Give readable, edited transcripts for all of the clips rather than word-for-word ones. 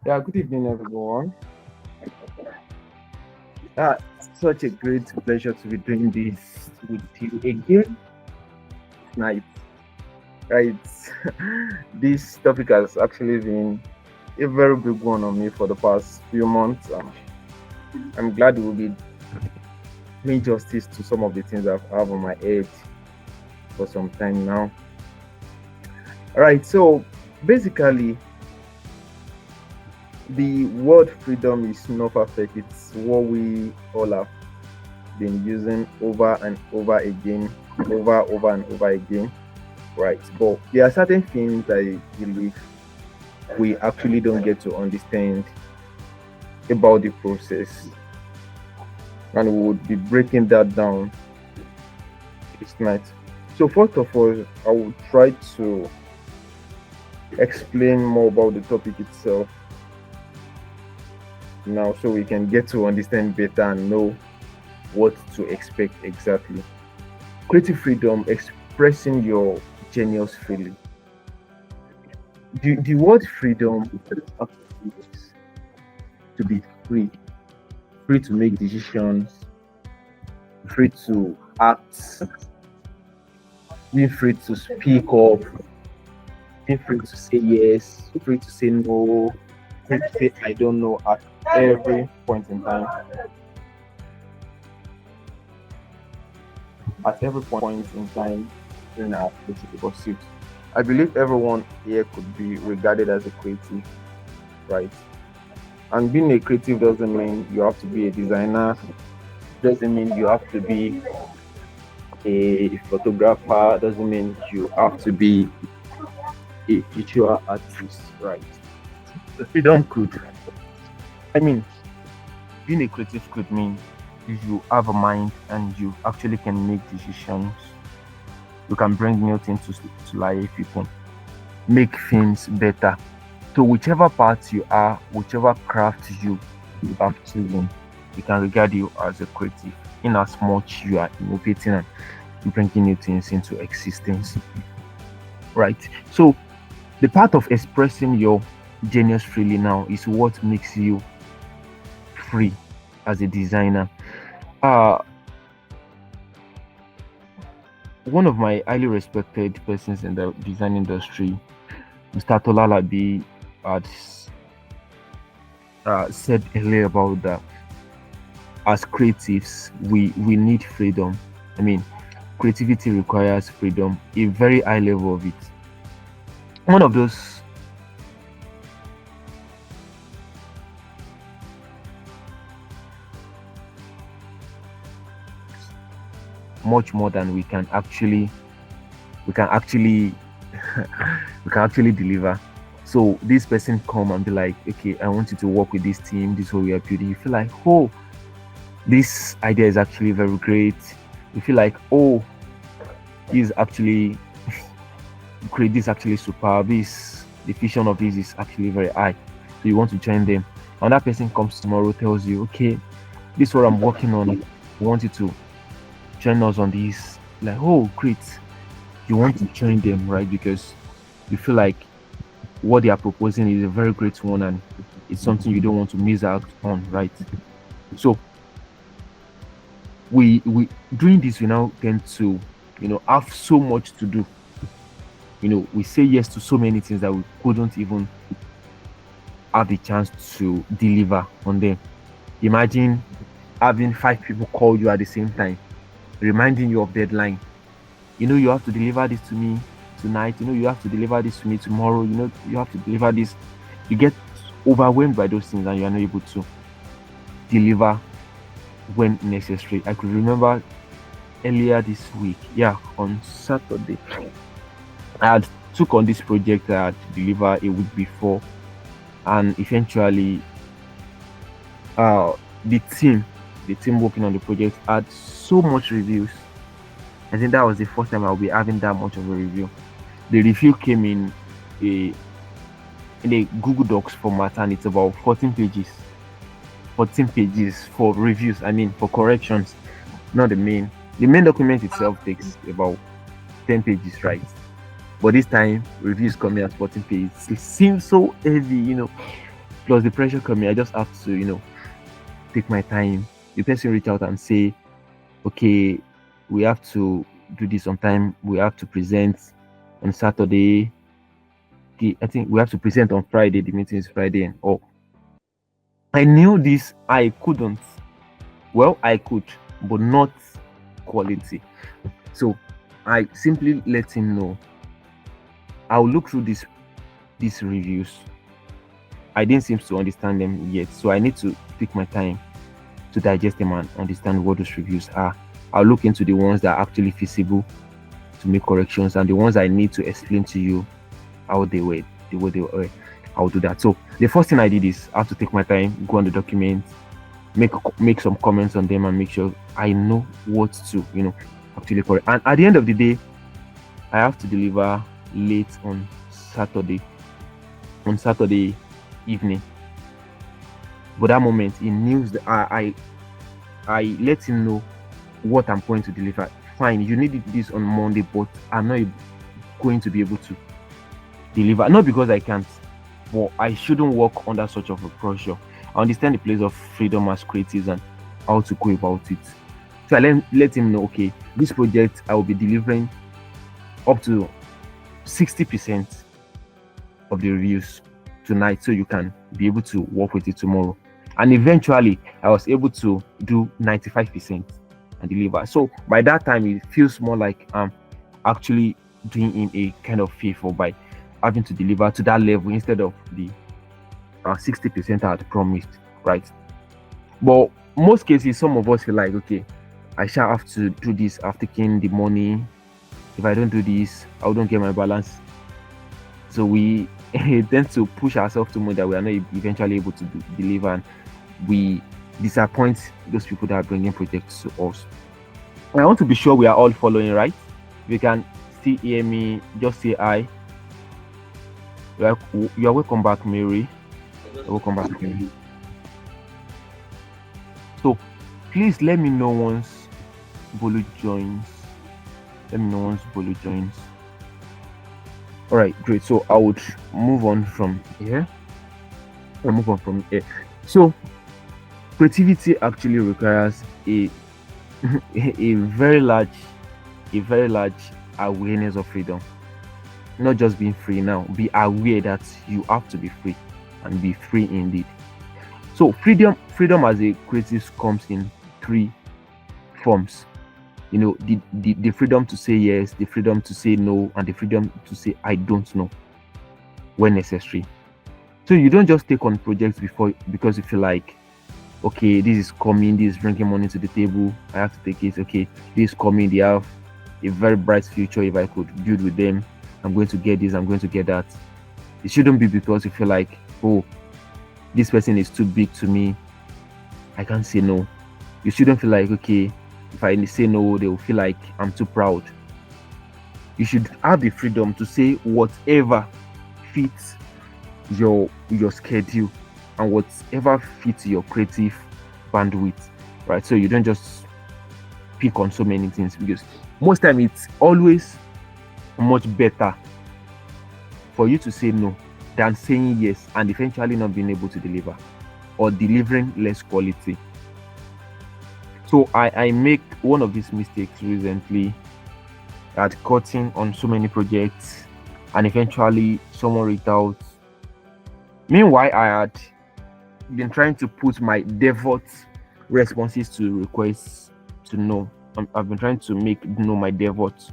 Yeah, good evening, everyone. Ah, such a great pleasure to be doing this with you again tonight. Right, this topic has actually been a very big one on me for the past few months. I'm glad we'll be doing justice to some of the things I've had on my head for some time now. All right, so basically, the word freedom is not perfect. It's what we all have been using over and over again, right? But there are certain things I believe we actually don't get to understand about the process, and we would be breaking that down this night. So, first of all, I will try to explain more about the topic itself now so we can get to understand better and know what to expect exactly. Creative freedom, expressing your genius freely. The word freedom actually is to be free, free to make decisions, free to act, being free to speak up, being free to say yes, free to say no, free to say I don't know at every point in time, at every point in time in our creative pursuit. I believe everyone here could be regarded as a creative, right? And being a creative doesn't mean you have to be a designer, doesn't mean you have to be a photographer, doesn't mean you have to be a visual artist, right? The freedom could, I mean, being a creative could mean you have a mind and you actually can make decisions. You can bring new things to life. You can make things better. So whichever part you are, whichever craft you have chosen, you can regard you as a creative in as much you are innovating and bringing new things into existence, right? So the part of expressing your genius freely now is what makes you free as a designer. Uh, One of my highly respected persons in the design industry, Mr. Tolalabi, had said earlier about that as creatives, we need freedom. I mean, creativity requires freedom, a very high level of it. One of those much more than we can actually we can actually deliver. So this person come and be like, okay, I want you to work with this team, this is what we are building. You feel like, oh, this idea is actually very great. You feel like, oh, this is actually great, this is actually superb, this the vision of this is actually very high. So you want to join them. And that person comes tomorrow, tells you, okay, this is what I'm working on. I want you to join us on this. Like, oh, great. You want to join them, right? Because you feel like what they are proposing is a very great one and it's something you don't want to miss out on, right? So we doing this, we now tend to, have so much to do. We say yes to so many things that we couldn't even have the chance to deliver on them. Imagine having five people call you at the same time, reminding you of deadline. You have to deliver this to me tonight. You have to deliver this to me tomorrow. You have to deliver this. You get overwhelmed by those things and you are not able to deliver when necessary. I could remember earlier this week, yeah, on Saturday, I had took on this project I had to deliver a week before, and eventually, uh, the team, the team working on the project had so much reviews. I think that was the first time I'll be having that much of a review. The review came a in a Google Docs format, and it's about 14 pages. 14 pages for reviews. I mean, for corrections, not the main. The main document itself takes about 10 pages, right? But this time, reviews coming at 14 pages. It seems so heavy. Plus the pressure coming, I just have to, take my time. The person reach out and say, okay, we have to do this on time. We have to present on Saturday. I think we have to present on Friday. The meeting is Friday. And oh, I knew this. I couldn't. Well, I could, but not quality. So I simply let him know. I'll look through these reviews. I didn't seem to understand them yet, so I need to take my time to digest them and understand what those reviews are. I'll look into the ones that are actually feasible to make corrections, and the ones I need to explain to you how they were, the way they were. I'll do that. So the first thing I did is I have to take my time, go on the document, make some comments on them, and make sure I know what to actually correct. And at the end of the day, I have to deliver late on Saturday evening. But that moment, he knew that I let him know what I'm going to deliver. Fine, you need this on Monday, but I'm not going to be able to deliver. Not because I can't, but I shouldn't work under such of a pressure. I understand the place of freedom as creatives and how to go about it. So I let him know, okay, this project I will be delivering up to 60% of the reviews tonight, so you can be able to work with it tomorrow. And eventually I was able to do 95% and deliver. So by that time it feels more like I'm actually doing him a kind of favor by having to deliver to that level instead of the 60% I had promised, right? But most cases, some of us feel like, okay, I shall have to do this. I've taken the money. If I don't do this, I don't get my balance. So we tend to push ourselves too much that we are not eventually able to deliver, and we disappoint those people that are bringing projects to us. And I want to be sure we are all following, right? If you can still hear me, just say hi. You are welcome back, Mary. Welcome back, Mary. So please let me know once Bolu joins. Let me know once Bolu joins. All right, great. So I would move on from here. So creativity actually requires a a very large awareness of freedom. Not just being free now, be aware that you have to be free and be free indeed. So freedom as a creative comes in three forms. The freedom to say yes, the freedom to say no, and the freedom to say I don't know when necessary. So you don't just take on projects because you feel like, okay, this is coming, this is bringing money to the table, I have to take it. Okay, this is coming, they have a very bright future. If I could build with them, I'm going to get this, I'm going to get that. It shouldn't be because you feel like, oh, this person is too big to me, I can't say no. You shouldn't feel like, okay, if I say no, they will feel like I'm too proud. You should have the freedom to say whatever fits your schedule and whatever fits your creative bandwidth, right? So you don't just pick on so many things, because most time it's always much better for you to say no than saying yes and eventually not being able to deliver or delivering less quality. So I make one of these mistakes recently at cutting on so many projects, and eventually someone reached out. Meanwhile, I had been trying to put my default responses to requests to no. I've been trying to make no my default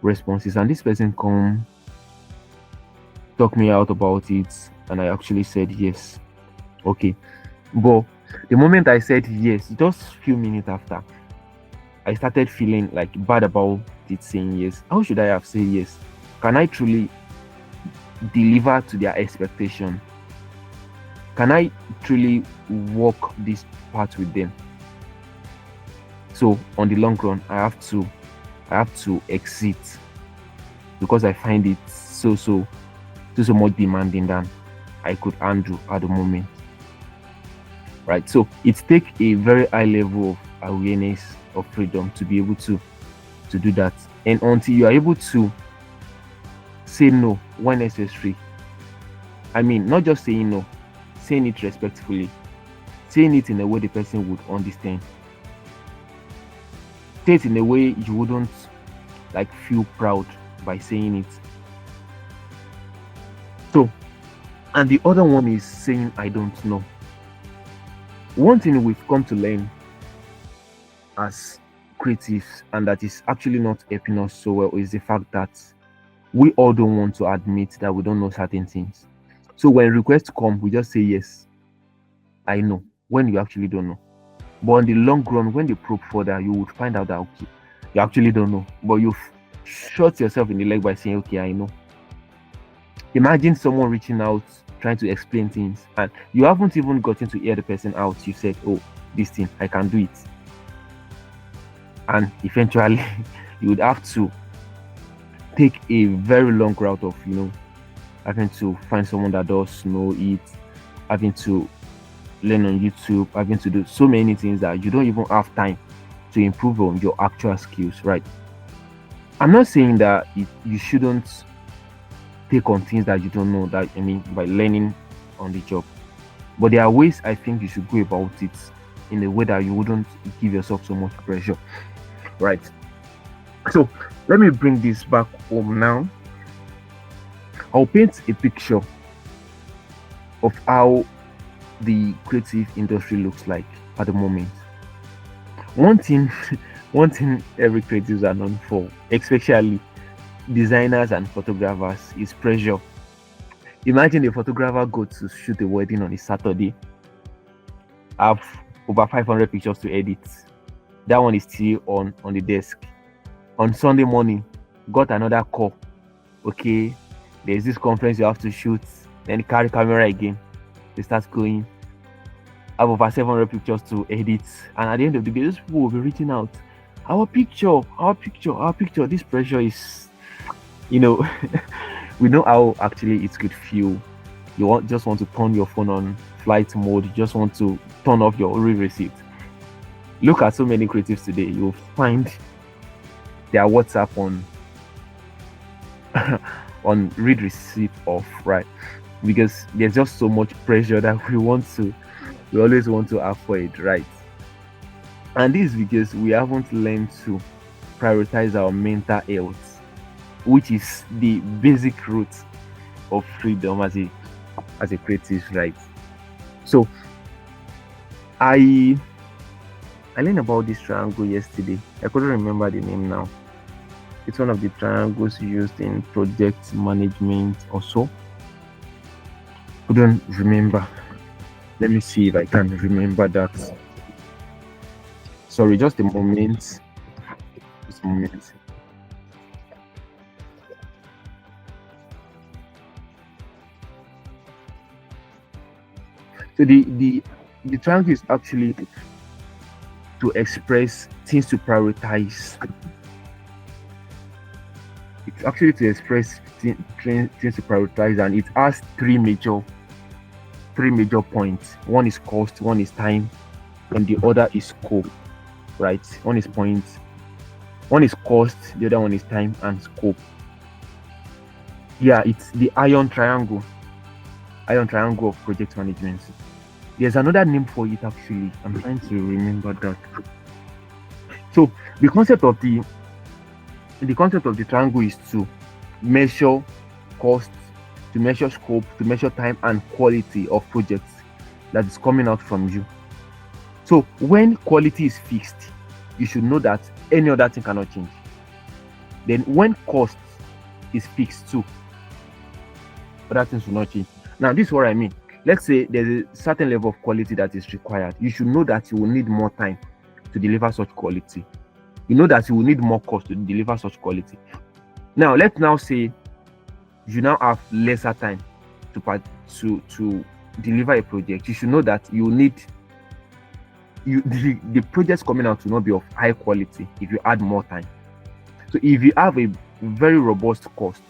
responses, and this person come talk me out about it, and I actually said yes. Okay, but the moment I said yes, just few minutes after, I started feeling like bad about it, saying yes. How should I have said yes? Can I truly deliver to their expectation? Can I truly walk this path with them? So on the long run, I have to exit, because I find it so much demanding than I could handle at the moment. Right, so it takes a very high level of awareness of freedom to be able to do that. And until you are able to say no when necessary, I mean, not just saying no, saying it respectfully, saying it in a way the person would understand, say it in a way you wouldn't like feel proud by saying it. So, and the other one is saying I don't know. One thing we've come to learn as creatives, and that is actually not helping us so well, is the fact that we all don't want to admit that we don't know certain things. So when requests come, we just say yes, I know, when you actually don't know. But on the long run, when they probe further, you would find out that okay, you actually don't know, but you've shot yourself in the leg by saying okay, I know. Imagine someone reaching out trying to explain things, and you haven't even gotten to hear the person out. You said, oh, this thing, I can do it. And eventually you would have to take a very long route of having to find someone that does know it, having to learn on YouTube, having to do so many things that you don't even have time to improve on your actual skills, right? I'm not saying that you shouldn't take on things that you don't know, that I mean by learning on the job, but there are ways I think you should go about it in a way that you wouldn't give yourself so much pressure, right? So let me bring this back home now. I'll paint a picture of how the creative industry looks like at the moment. One thing one thing every creatives are known for, especially designers and photographers, is pressure. Imagine a photographer go to shoot a wedding on a Saturday, have over 500 pictures to edit. That one is still on the desk. On Sunday morning, got another call. Okay, there's this conference you have to shoot. Then carry camera again. They start going. Have over 700 pictures to edit. And at the end of the day, those people will be reaching out. Our picture, our picture, our picture. This pressure is, we know how actually it could feel. You just want to turn your phone on flight mode. You just want to turn off your read receipt. Look at so many creatives today. You'll find their WhatsApp on on read receipt off, right? Because there's just so much pressure that we always want to avoid, right? And this is because we haven't learned to prioritize our mental health, which is the basic root of freedom as a creative, right? So I learned about this triangle yesterday. I couldn't remember the name now. It's one of the triangles used in project management or so. Couldn't remember. Let me see if I can remember that. Sorry, just a moment. Just a moment. So the triangle is actually to express things to prioritize. It's actually to express things to prioritize, and it has three major points. One is cost, one is time, and the other is scope. Right? One is cost, the other one is time and scope. Yeah, it's the iron triangle of project management. There's another name for it actually. I'm trying to remember that. So the concept of the triangle is to measure cost, to measure scope, to measure time and quality of projects that is coming out from you. So when quality is fixed, you should know that any other thing cannot change. Then when cost is fixed too, other things will not change. Now this is what I mean. Let's say there's a certain level of quality that is required. You should know that you will need more time to deliver such quality. You know that you will need more cost to deliver such quality. Now let's now say you now have lesser time to deliver a project. You should know that you need the projects coming out will not be of high quality if you add more time. So if you have a very robust cost,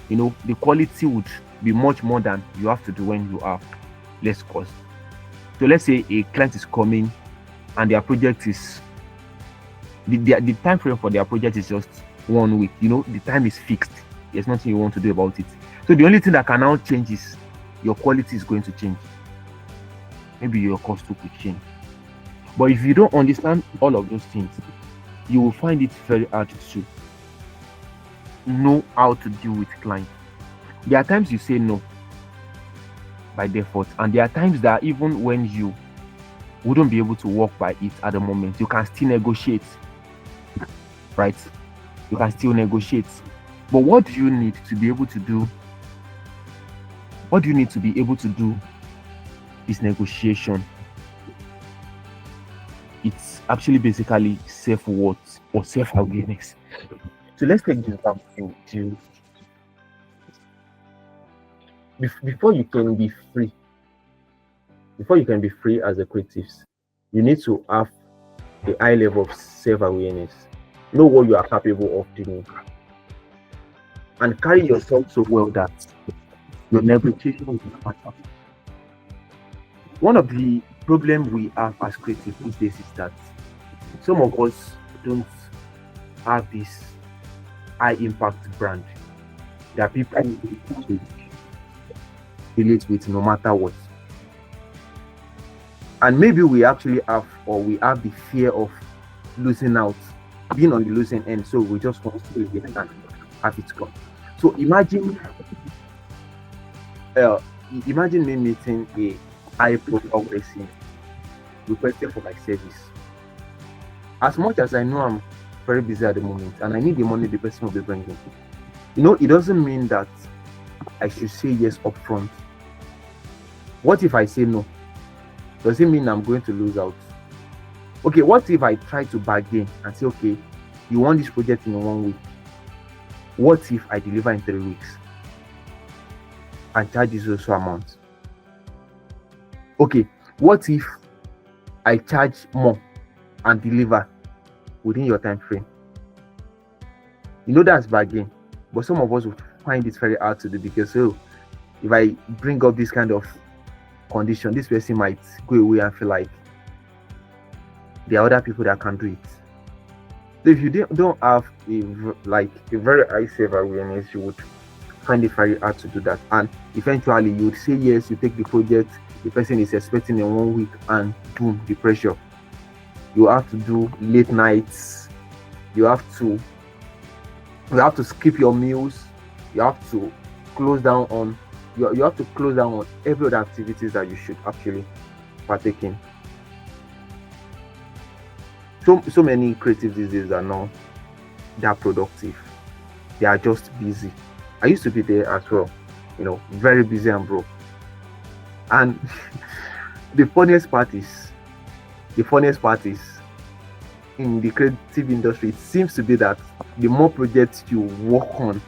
the quality would be much more than you have to do when you have less cost. So let's say a client is coming and their project is the time frame for their project is just 1 week. The time is fixed. There's nothing you want to do about it. So the only thing that can now change is your quality is going to change. maybe your cost too could change. But if you don't understand all of those things, you will find it very hard to know how to deal with clients. There are times you say no by default, and there are times that even when you wouldn't be able to walk by it at the moment, you can still negotiate, right? You can still negotiate. But what do you need to be able to do? What do you need to be able to do this negotiation? It's actually basically self-worth or self-awareness. So let's take this back to before you can be free. Before you can be free as a creatives, you need to have a high level of self-awareness. Know what you are capable of doing, and carry yourself so well that your negotiation will matter. One of the problems we have as creatives these days is that some of us don't have this high impact brand that people relate with no matter what. And maybe we actually have, or we have the fear of losing out, being on the losing end. So we just want to stay here and have it come. So imagine me meeting a high profile person requesting for my service. As much as I know I'm very busy at the moment and I need the money the person will be bringing, it doesn't mean that I should say yes upfront. What if I say no? Does it mean I'm going to lose out? Okay, what if I try to bargain and say, okay, you want this project in 1 week? What if I deliver in 3 weeks and charge this also amount? Okay, what if I charge more and deliver within your time frame? That's bargain, but some of us would find it very hard to do because if I bring up this kind of condition, this person might go away and feel like there are other people that can do it. So if you don't have a very high self-awareness, you would find it very hard to do that. And eventually you would say yes, you take the project, the person is expecting in 1 week, and boom, the pressure. You have to do late nights, you have to skip your meals, you have to close down on every other activities that you should actually partake in. So many creatives these days are not that productive. They are just busy. I used to be there as well, very busy and broke. And the funniest part is in the creative industry, it seems to be that the more projects you work on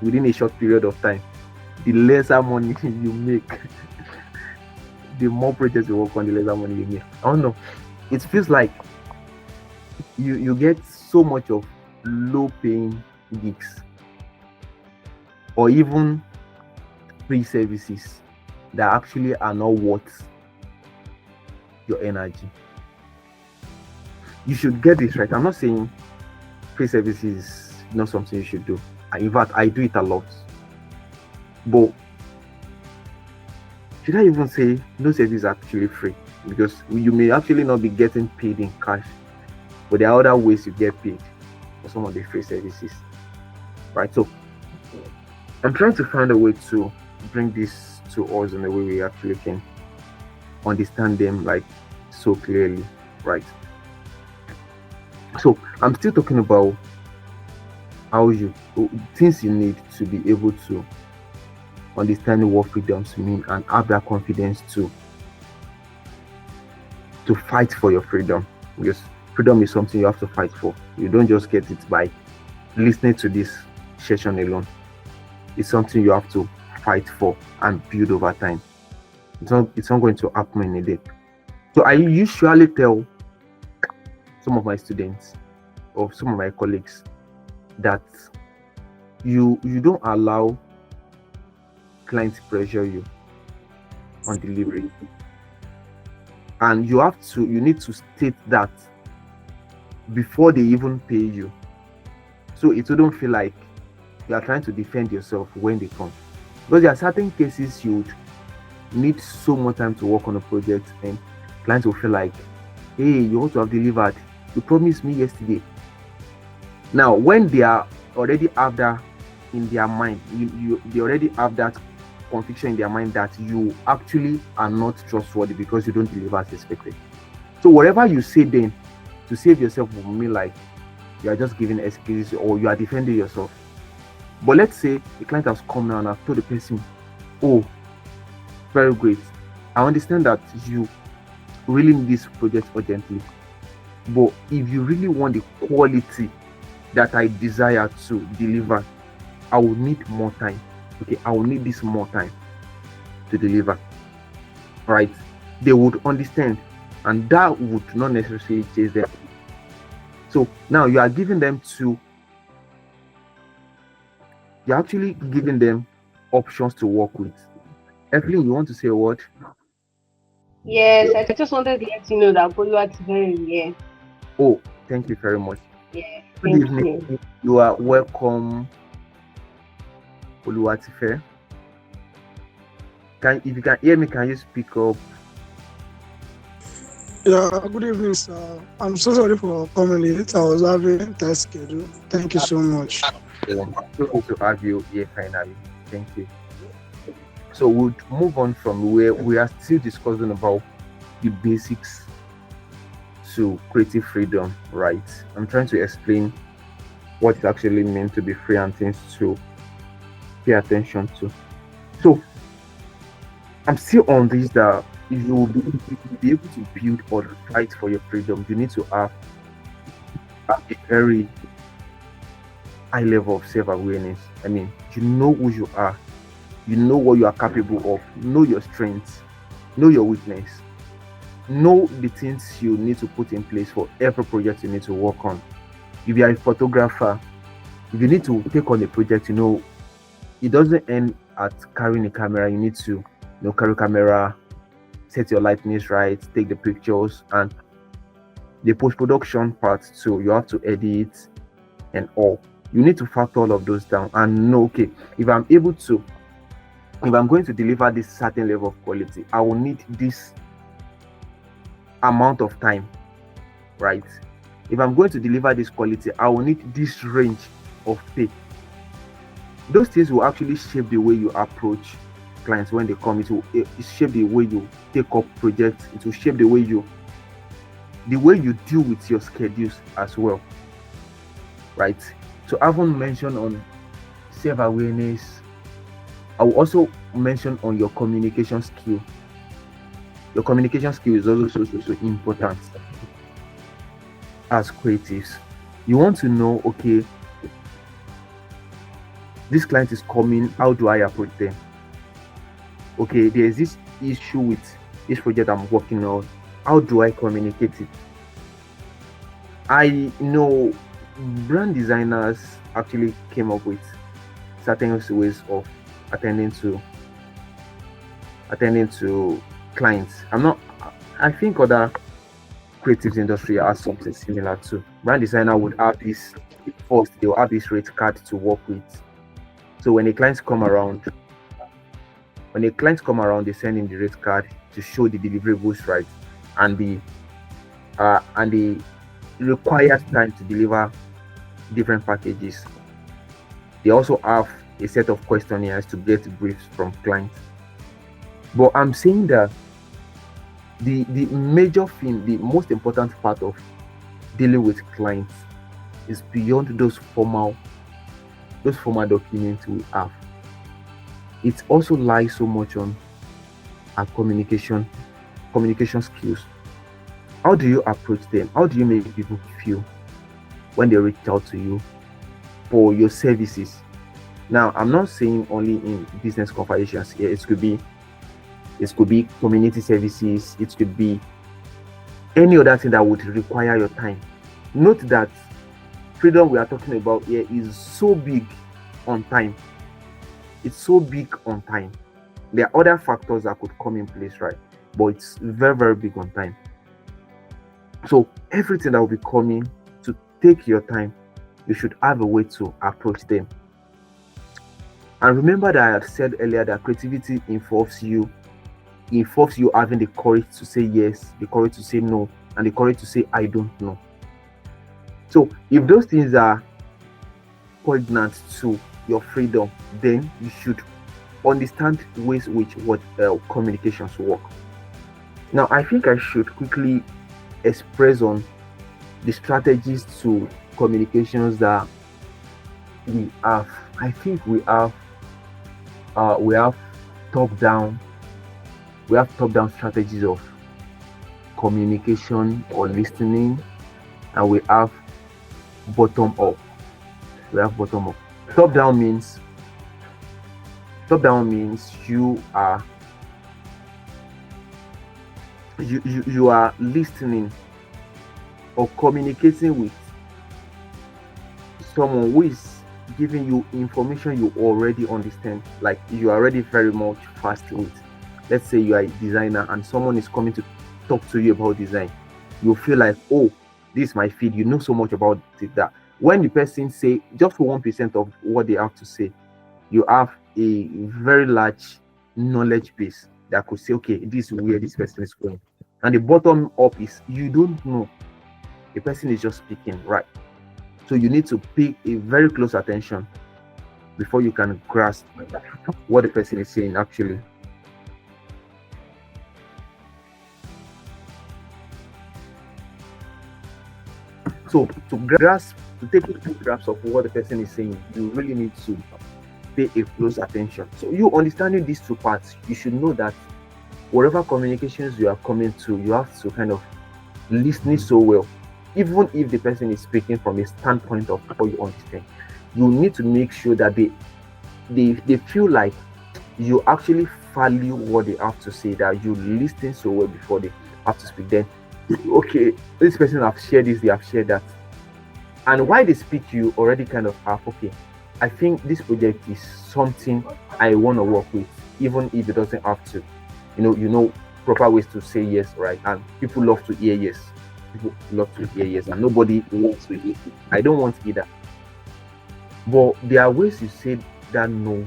within a short period of time, the lesser money you make. The more projects you work on, the lesser money you make. I don't know. It feels like you get so much of low paying gigs or even free services that actually are not worth your energy. You should get this right. I'm not saying free services is not something you should do. In fact, I do it a lot. But should I even say no service is actually free? Because you may actually not be getting paid in cash, but there are other ways you get paid for some of the free services, right? So I'm trying to find a way to bring this to us in a way we actually can understand them so clearly, right? So I'm still talking about things you need to be able to understand what freedoms mean and have that confidence to fight for your freedom, because freedom is something you have to fight for. You don't just get it by listening to this session alone. It's something you have to fight for and build over time. It's not going to happen in a day. So I usually tell some of my students or some of my colleagues that you don't allow clients pressure you on delivery, and you need to state that before they even pay you, so it wouldn't feel like you are trying to defend yourself when they come. Because there are certain cases you need so much time to work on a project, and clients will feel like, hey, you ought to have delivered. You promised me yesterday. Now, when they are already have that in their mind, they already have that conviction in their mind that you actually are not trustworthy because you don't deliver as expected. So whatever you say then to save yourself will mean like you are just giving excuses or you are defending yourself. But let's say the client has come now and I've told the person, oh, very great. I understand that you really need this project urgently. But if you really want the quality that I desire to deliver, I will need more time. Okay, I will need this more time to deliver. Right? They would understand, and that would not necessarily chase them. So now you are giving them you're actually giving them options to work with. Evelyn, you want to say a word? Yes, I just wanted to let you know that Boluwatiferin is here. Oh, thank you very much. Yeah, Good thank evening. you. You are welcome, Oluwatife. If you can hear me, can you speak up? Yeah, good evening, sir. I'm so sorry for coming late. I was having a tight schedule. Thank you so much. So good to have you here finally. Thank you. So we'll move on from where we are still discussing about the basics to creative freedom, right? I'm trying to explain what it actually means to be free and things to pay attention to. So I'm still on this that if you will be able to build or fight for your freedom, you need to have a very high level of self-awareness. I mean, you know who you are, you know what you are capable of, know your strengths, know your weakness, know the things you need to put in place for every project you need to work on. If you are a photographer, if you need to take on a project, you know it doesn't end at carrying a camera. You need to carry camera, set your lightness right, take the pictures, and the post-production part too. You have to edit and all. You need to factor all of those down and know, okay, if I'm going to deliver this certain level of quality, I will need this amount of time, right? If I'm going to deliver this quality, I will need this range of pay. Those things will actually shape the way you approach clients when they come. It will shape the way you take up projects. It will shape the way you deal with your schedules as well, right? So I haven't mentioned on self-awareness. I will also mention on your communication skill. Your communication skill is also so important as creatives. You want to know, okay, this client is coming, how do I approach them? Okay, there's this issue with this project I'm working on. How do I communicate it? I know brand designers actually came up with certain ways of attending to clients. I think other creative industry has something similar too. Brand designer would have this first, they will have this rate card to work with. So when the clients come around, they send in the rate card to show the deliverables right and the required time to deliver different packages. They also have a set of questionnaires to get briefs from clients. But I'm saying that the major thing, the most important part of dealing with clients is beyond those formal documents we have. It also lies so much on our communication skills. How do you approach them? How do you make people feel when they reach out to you for your services? Now, I'm not saying only in business conversations here. It could be community services. It could be any other thing that would require your time. Note that freedom we are talking about here is so big on time. It's so big on time. There are other factors that could come in place, right? But it's very, very big on time. So everything that will be coming to take your time, you should have a way to approach them. And remember that I had said earlier that creativity involves you involves you having the courage to say yes, the courage to say no, and the courage to say I don't know. So if those things are poignant to your freedom, then you should understand ways which what communications work. Now, I think I should quickly express on the strategies to communications that we have. I think we have top down strategies of communication or listening, and we have bottom up. Top down means you are listening or communicating with someone who is giving you information you already understand, like you are already very much fast with. Let's say you are a designer and someone is coming to talk to you about design. You feel like, oh, this is my field, you know so much about it, that when the person say just 1% of what they have to say, you have a very large knowledge base that could say, okay, this is where this person is going. And the bottom up is you don't know, the person is just speaking, right? So you need to pay a very close attention before you can grasp what the person is saying actually. So to take a full grasp of what the person is saying, you really need to pay a close attention. So you understanding these two parts, you should know that whatever communications you are coming to, you have to kind of listen so well. Even if the person is speaking from a standpoint of how you understand, you need to make sure that they feel like you actually value what they have to say, that you listen so well before they have to speak. Then, okay, this person have shared this, they have shared that, and while they speak, you already kind of have, okay, I think this project is something I want to work with, even if it doesn't have to. You know proper ways to say yes, right? And people love to hear yes. People love to hear yes, and nobody wants to hear. I don't want either. But there are ways you say that no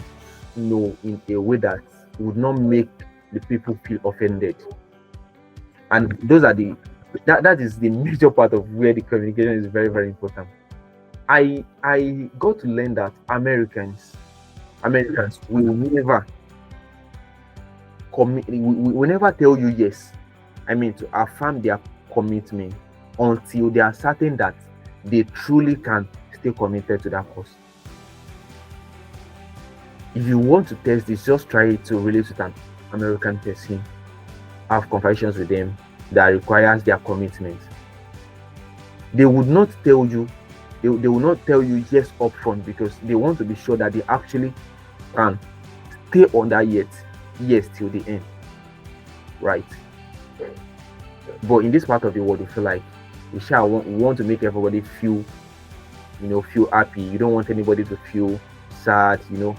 in a way that would not make the people feel offended. And those are that is the major part of where the communication is very, very important. I got to learn that Americans will never we never tell you yes. I mean, to affirm their commitment until they are certain that they truly can stay committed to that cause. If you want to test this, just try to relate with an American person, have conversations with them that requires their commitment. They would not tell you, they will not tell you yes upfront, because they want to be sure that they actually can stay on that yes till the end, right? But in this part of the world, we feel like we want to make everybody feel happy. You don't want anybody to feel sad, hearing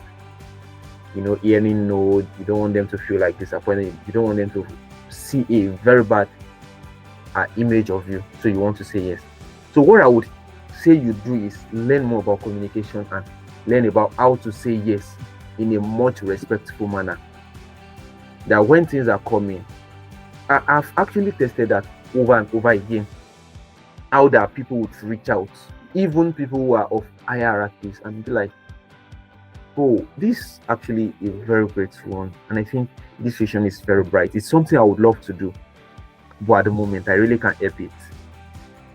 no. You don't want them to feel like disappointed. You don't want them to see a very bad image of you. So you want to say yes. So what I would say you do is learn more about communication and learn about how to say yes in a much respectful manner. That when things are coming, I've actually tested that over and over again, how that people would reach out, even people who are of hierarchies, and be like, oh, this actually is very great one, and I think this vision is very bright. It's something I would love to do, but at the moment I really can't help it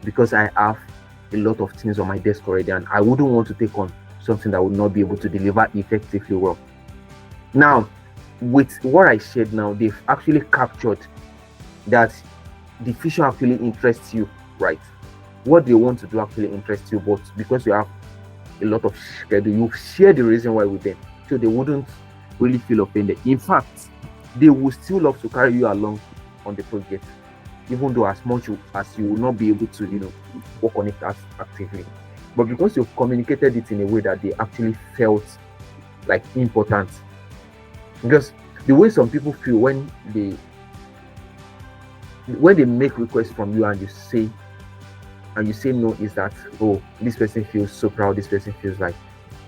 because I have a lot of things on my desk already, and I wouldn't want to take on something that would not be able to deliver effectively well. Now, with what I shared now, they've actually captured that the vision actually interests you, right? What they want to do actually interests you, but because you have a lot of schedule, you share the reason why with them, so they wouldn't really feel offended. In fact, they would still love to carry you along on the project, even though as much as you will not be able to, work on it as actively. But because you've communicated it in a way that they actually felt like important. Because the way some people feel when they make requests from you and you say no is that, oh, this person feels so proud, this person feels like,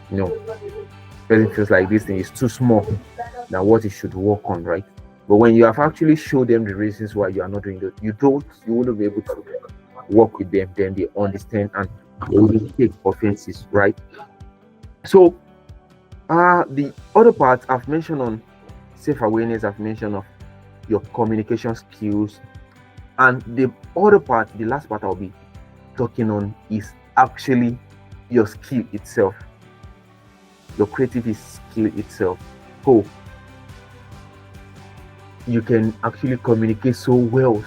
this person feels like this thing is too small than what it should work on, right? But when you have actually showed them the reasons why you are not doing it, you wouldn't be able to work with them. Then they understand and they will take offenses, right? So, the other part I've mentioned on self-awareness, I've mentioned of your communication skills, and the other part, the last part I'll be talking on is actually your skill itself, your creative skill itself. Oh, you can actually communicate so well,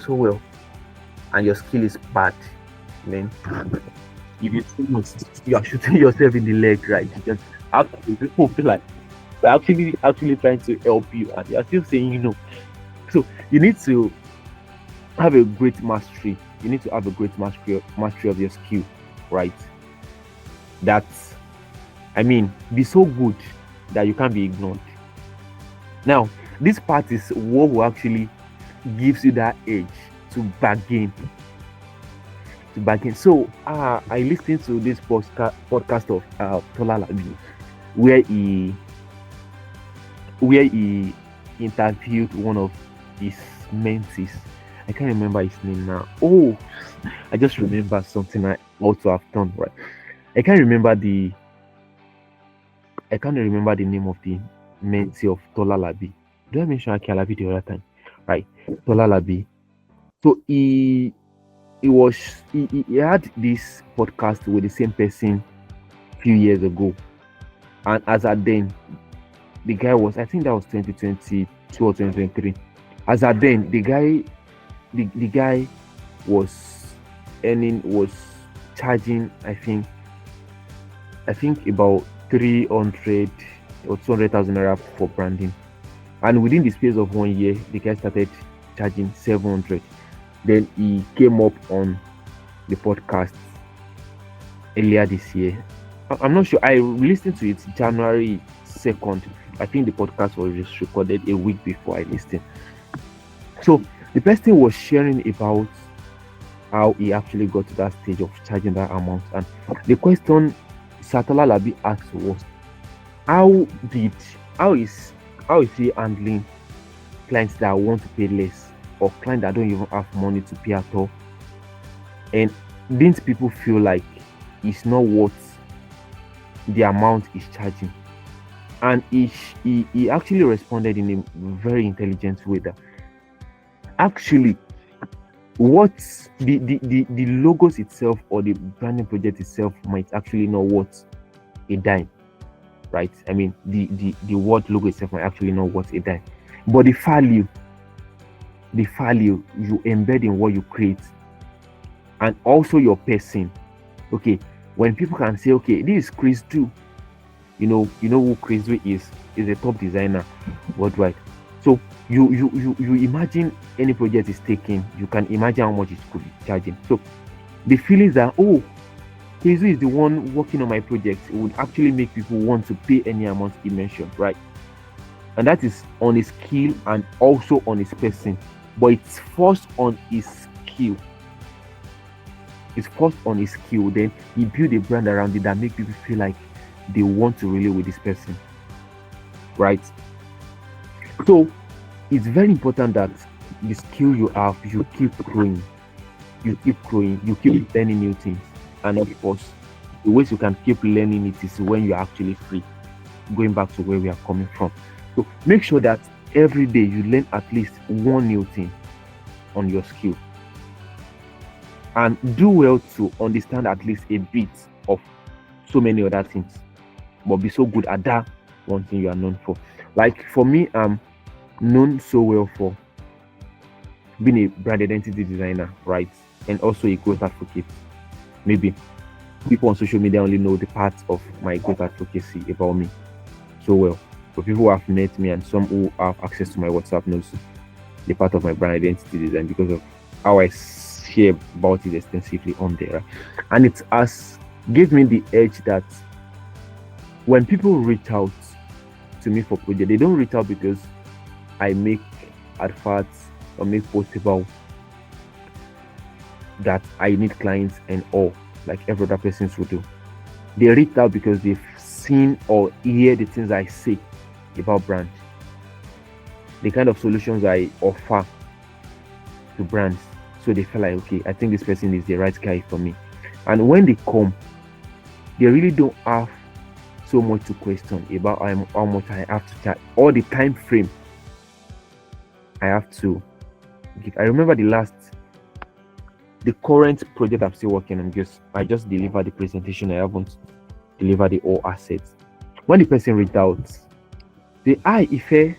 and your skill is bad, man. If you are shooting yourself in the leg, right? Because actually people feel like we're actually trying to help you, and you're still saying no. So you need to have a great mastery. You need to have a great mastery of your skill, right? That's, I mean, be so good that you can't be ignored. Now, this part is what will actually gives you that edge to bargain. So, I listened to this podcast of Tola Labi, where he interviewed one of his mentees. I can't remember his name now. Oh, I just remember something I also have done, right. I can't remember the name of the mentee of Tola Labi. Did I mention Aki Alabi the other time? Right, Tola Labi. So he had this podcast with the same person a few years ago, and as at then, the guy was, I think that was 2022 or 2023. As at then, the guy was charging, I think about 300 or 200,000 naira for branding, and within the space of 1 year, the guy started charging 700. Then he came up on the podcast earlier this year. I'm not sure. I listened to it January 2nd. I think the podcast was just recorded a week before I listened. So the person was sharing about how he actually got to that stage of charging that amount. And the question Satola Labi asked was, how is he handling clients that want to pay less, or clients that don't even have money to pay at all? And didn't people feel like it's not worth the amount he's charging? And he actually responded in a very intelligent way that actually what the logos itself or the branding project itself might actually not worth a dime, right? I mean, the word logo itself might actually not worth a dime, but the value you embed in what you create, and also your person. Okay, when people can say, okay, this is Chris too, you know who Chris Due is a top designer worldwide. So you imagine any project is taking, you can imagine how much it could be charging. So the feelings that, oh, Chris Due is the one working on my project, it would actually make people want to pay any amount he mentioned, right? And that is on his skill and also on his person. But it's first on his skill. Then he build a brand around it that make people feel like they want to relate with this person, right? So it's very important that the skill you have, you keep growing, you keep learning new things. And of course, the ways you can keep learning it is when you're actually free, going back to where we are coming from. So make sure that every day you learn at least one new thing on your skill, and do well to understand at least a bit of so many other things, but be so good at that one thing you are known for. Like for me, I'm known so well for being a brand identity designer, right? And also a growth advocate. Maybe people on social media only know the parts of my growth advocacy about me so well. For people who have met me and some who have access to my WhatsApp knows the part of my brand identity design because of how I share about it extensively on there. Right? And it has gave me the edge that when people reach out to me for project, they don't reach out because I make adverts or make posts about that I need clients and all, like every other person would do. They reach out because they've seen or hear the things I say about brand. the kind of solutions I offer to brands. So they feel like, okay, I think this person is the right guy for me. And when they come, they really don't have so much to question about how much I have to charge or the time frame I have to give. I remember the current project I'm still working on. I just delivered the presentation. I haven't delivered the all assets. When the person reached out, Ife,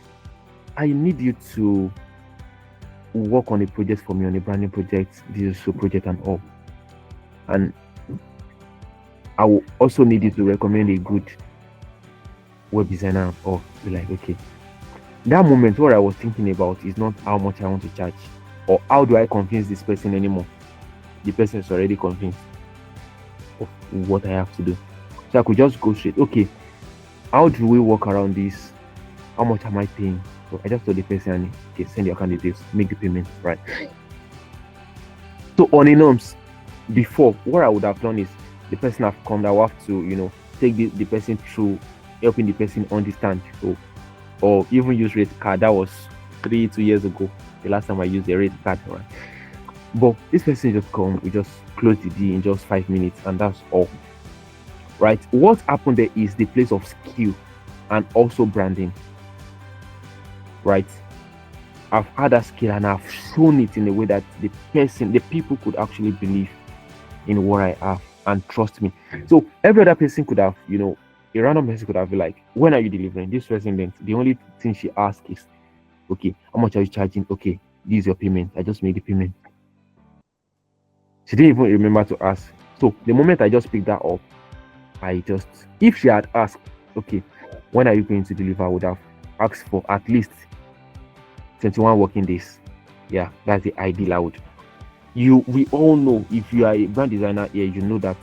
I need you to work on a project for me, on a branding project, digital project, and all. And I will also need you to recommend a good web designer or be like, okay. That moment, what I was thinking about is not how much I want to charge or how do I convince this person anymore. The person is already convinced of what I have to do. So I could just go straight, okay, how do we work around this? How much am I paying? So I just told the person, okay, send your candidates, make the payment, right? So on norms, before, what I would have done is the person have come, I will have to, take the person through, helping the person understand. So, or even use rate card. That was 2 years ago. The last time I used the rate card, right? But this person just come, we just close the deal in just 5 minutes, and that's all. Right? What happened there is the place of skill and also branding. Right? I've had that skill and I've shown it in a way that the people could actually believe in what I have and trust me. So every other person could have, a random person could have been like, when are you delivering? This person, the only thing she asks is, okay, how much are you charging? Okay, this is your payment. I just made the payment. She didn't even remember to ask. So the moment I just picked that up, if she had asked, okay, when are you going to deliver, I would have asked for at least 21 working days. Yeah, that's the ideal. We all know, if you are a brand designer here, you know that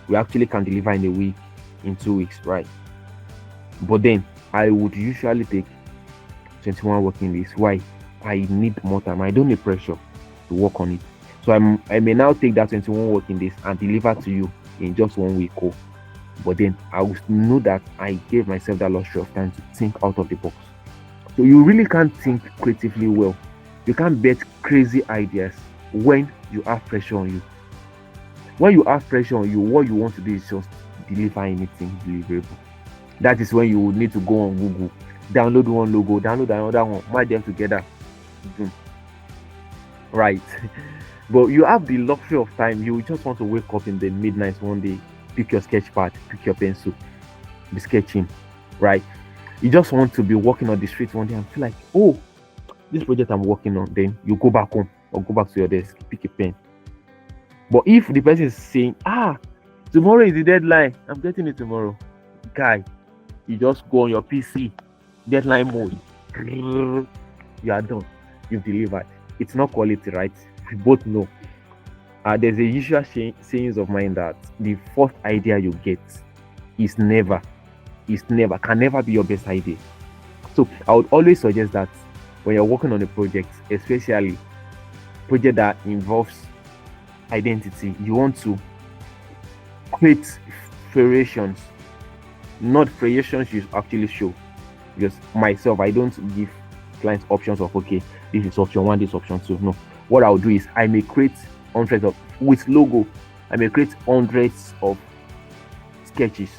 we actually can deliver in a week, in 2 weeks, right? But then I would usually take 21 working days. Why? I need more time. I don't need pressure to work on it. So I may now take that 21 working days and deliver to you in just 1 week. But then I will know that I gave myself that luxury of time to think out of the box. So you really can't think creatively well. You can't bet crazy ideas when you have pressure on you. When you have pressure on you, what you want to do is just deliver anything deliverable. That is when you would need to go on Google, download one logo, download another one, merge them together. Right. But you have the luxury of time. You just want to wake up in the midnight one day, pick your sketch pad, pick your pencil, be sketching, right? You just want to be walking on the street one day and feel like, oh, this project I'm working on. Then you go back home or go back to your desk, pick a pen. But if the person is saying, tomorrow is the deadline, I'm getting it tomorrow, guy, you just go on your PC, deadline mode, you are done, you've delivered. It's not quality, right? We both know. There's a usual sayings of mine that the first idea you get can never be your best idea. So I would always suggest that when you're working on a project, especially project that involves identity, you want to create variations, not variations you actually show. Because myself, I don't give clients options of, okay, this is option 1, this is option 2. No. What I'll do is I may create hundreds of, with logo, I may create hundreds of sketches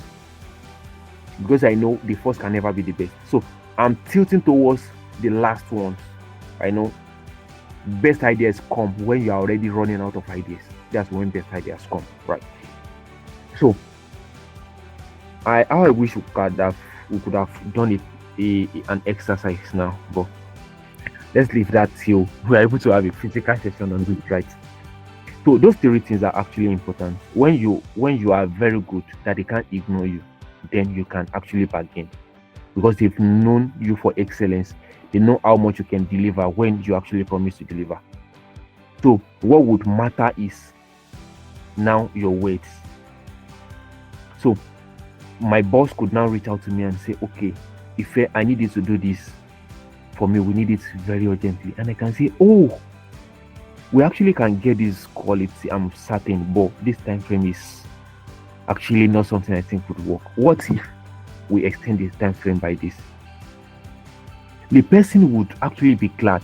because I know the first can never be the best. So I'm tilting towards the last ones. I know best ideas come when you are already running out of ideas. That's when best ideas come, right? So I wish we could have done an exercise now, but let's leave that till we're able to have a physical session on it, right? So those 3 things are actually important. When you are very good that they can't ignore you, then you can actually bargain because they've known you for excellence. They know how much you can deliver when you actually promise to deliver. So what would matter is now your words. So my boss could now reach out to me and say, okay, Ife, I need you to do this for me. We need it very urgently. And I can say, oh, we actually can get this quality, I'm certain, but this time frame is actually not something I think would work. What if we extend this time frame by this? the person would actually be glad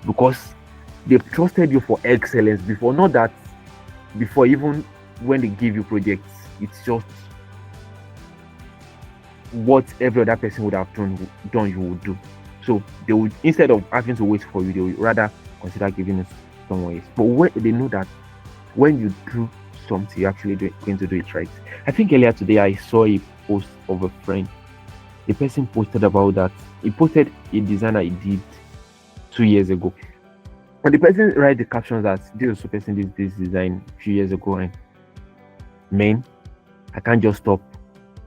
because they've trusted you for excellence before. Not that before, even when they give you projects, it's just what every other person would have done you would do. So they would, instead of having to wait for you, they would rather consider giving it someone else. But when they know that when you do something, you're actually going to do it right. I think earlier today I saw a post of a friend. The person posted about that. He posted a design I did 2 years ago. And the person write the captions that this also person did this design a few years ago, and man, I can't just stop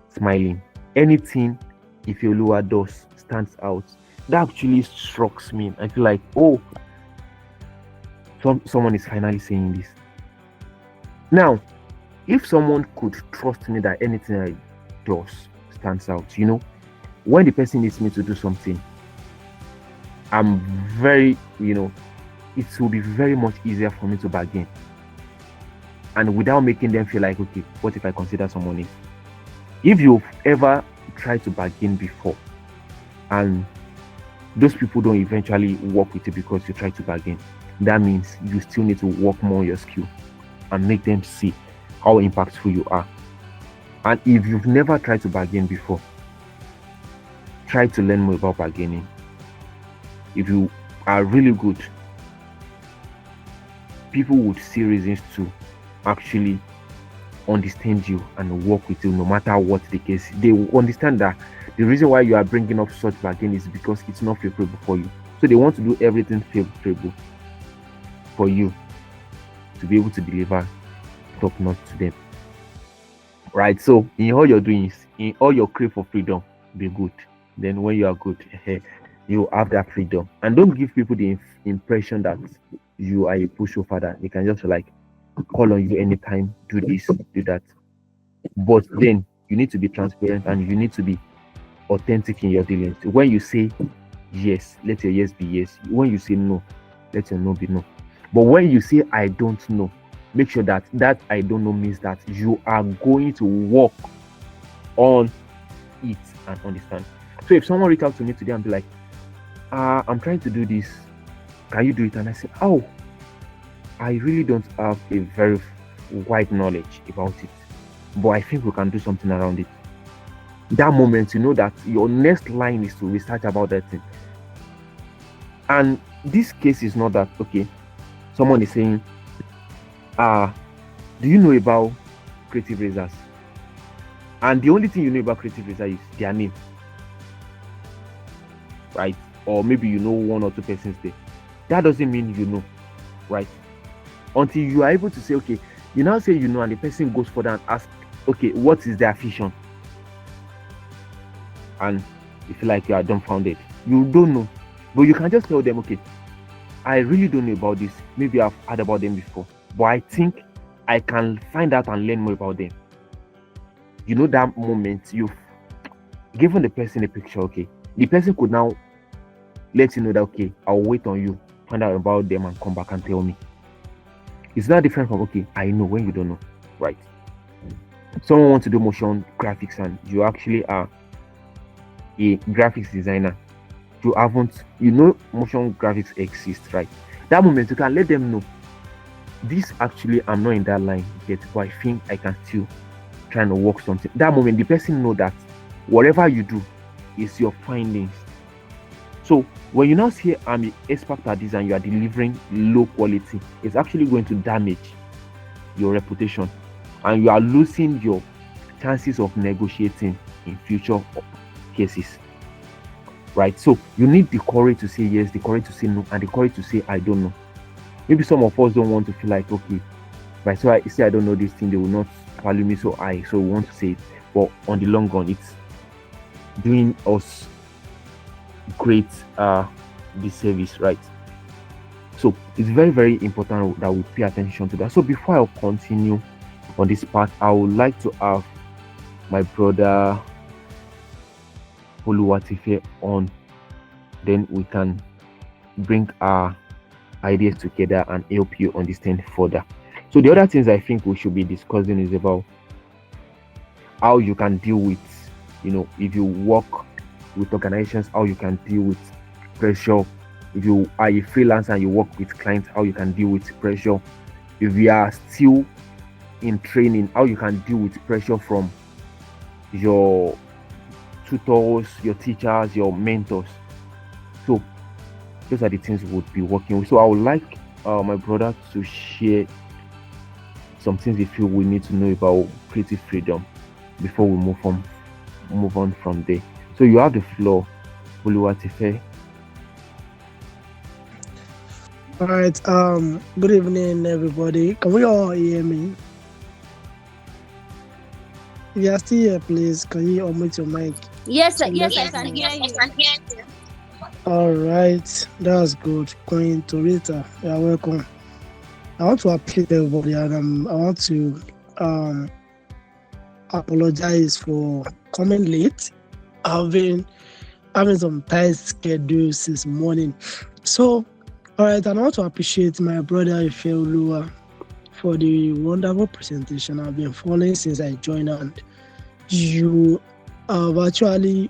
smiling. Anything Ifeoluwa does stands out. That actually strikes me. I feel like, oh, someone is finally saying this. Now, if someone could trust me that anything I do stands out, when the person needs me to do something, I'm very, it will be very much easier for me to bargain. And without making them feel like, okay, what if I consider someone else? If you've ever tried to bargain before and those people don't eventually work with you because you try to bargain, that means you still need to work more on your skill and make them see how impactful you are. And if you've never tried to bargain before, try to learn more about bargaining. If you are really good, people would see reasons to actually understand you and work with you no matter what the case. They will understand that the reason why you are bringing up such bargain is because it's not favorable for you. So they want to do everything favorable for you to be able to deliver top notch to them. Right? So in all your doings, in all your crave for freedom, be good. Then when you are good, you have that freedom. And don't give people the impression that you are a pushover, that they can just like call on you anytime, do this, do that. But then you need to be transparent and you need to be authentic in your dealings. When you say yes, let your yes be yes. When you say no, let your no be no. But when you say I don't know, make sure that I don't know means that you are going to work on it and understand. So if someone reach out to me today and be like, I'm trying to do this, can you do it? And I say, oh, I really don't have a very wide knowledge about it, but I think we can do something around it. That moment, you know that your next line is to research about that thing. And this case is not that, okay, someone is saying, do you know about Creative Razors? And the only thing you know about Creative Razors is their name, right? Or maybe you know one or two persons there. That doesn't mean you know, right? Until you are able to say, okay, you now say you know, and the person goes further and asks, okay, what is their vision? And you feel like you are dumbfounded. You don't know, but you can just tell them, okay, I really don't know about this. Maybe I've heard about them before, but I think I can find out and learn more about them. You know, that moment you've given the person a picture, okay, the person could now let you know that, okay, I'll wait on you, find out about them and come back and tell me. It's not different from, okay, I know, when you don't know, right? Someone wants to do motion graphics and you actually are a graphics designer. You haven't, motion graphics exists, right? That moment you can let them know, this actually, I'm not in that line yet, but I think I can still try to work something. That moment the person know that whatever you do is your findings. So when you now say I'm an expert at this and you are delivering low quality, it's actually going to damage your reputation and you are losing your chances of negotiating in future cases, right? So you need the courage to say yes, the courage to say no, and the courage to say I don't know. Maybe some of us don't want to feel like, okay, but so I say I don't know this thing, they will not value me, so we want to say it. But on the long run, it's doing us great disservice, right? So it's very, very important that we pay attention to that. So before I continue on this part, I would like to have my brother Oluwatife on, then we can bring our ideas together and help you understand further. So the other things I think we should be discussing is about how you can deal with, if you work with organizations, how you can deal with pressure. If you are a freelancer and you work with clients, how you can deal with pressure. If you are still in training, how you can deal with pressure from your tutors, your teachers, your mentors. So those are the things we would be working with. So I would like my brother to share some things we feel we need to know about creative freedom before we move on from there. So you have the floor, Buluwatife. All right. Good evening, everybody. Can we all hear me? If you are still here, please, can you unmute your mic? Yes, sir. So Yes, let I us can know. hear you. All right. That's good. Queen Torita, you are welcome. I want to appreciate everybody, and I want to apologize for coming late. I've been having some tight schedule since morning. So, all right, and I want to appreciate my brother Ifeoluwa for the wonderful presentation I've been following since I joined, and you have actually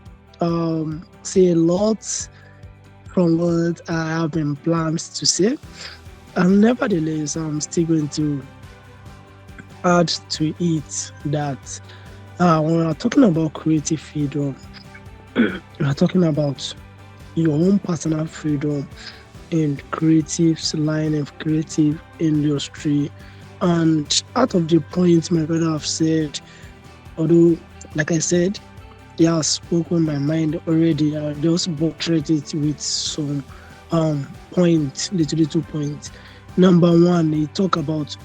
say a lot from what I have been planned to say. And nevertheless, I'm still going to add to it that when we're talking about creative freedom, we're talking about your own personal freedom in creative line of creative industry. And out of the points my brother have said, although like I said, he has spoken my mind already, I just buttressed it with some points, little points. Number one, he talk about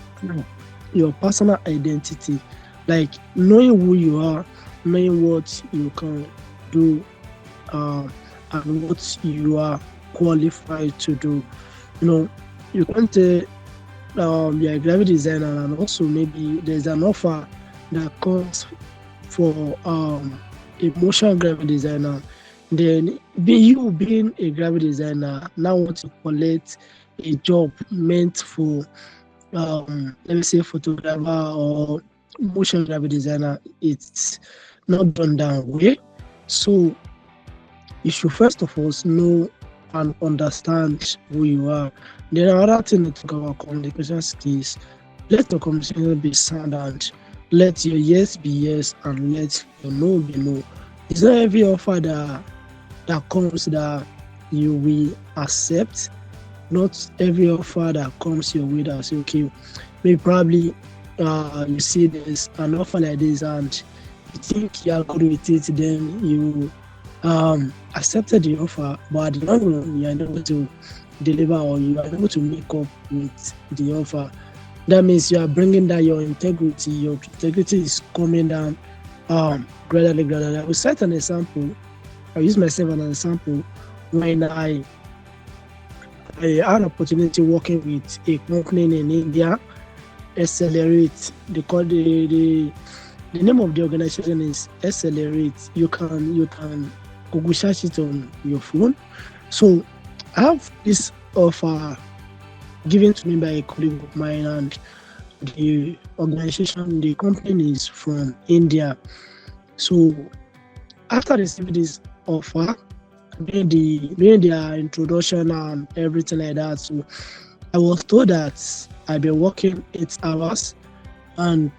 your personal identity, like knowing who you are, knowing what you can do, and what you are qualified to do. You know, you can't you're a graphic designer, and also maybe there's an offer that comes for a motion graphic designer. Then being a graphic designer now want to collect a job meant for let me say photographer or motion graphic designer. It's not done that way. So you should first of all know and understand who you are. Then another thing to talk about communication skills. Let your communication be sound, and let your yes be yes and let your no be no. It's not every offer that comes that you will accept. Not every offer that comes your way that say, okay, maybe probably you see there's an offer like this and you think you are good with it, then you accepted the offer, but at the long run you are not able to deliver, or you are able to make up with the offer. That means you are bringing down your integrity. Your integrity is coming down gradually. I will cite an example. I use myself as an example. When I had an opportunity working with a company in India, Accelerate. The name of the organization is Accelerate. You can Google search it on your phone. So I have this offer given to me by a colleague of mine, and the organization, the company is from India. So after receiving this offer, during their introduction and everything like that, so I was told that I've been working 8 hours, and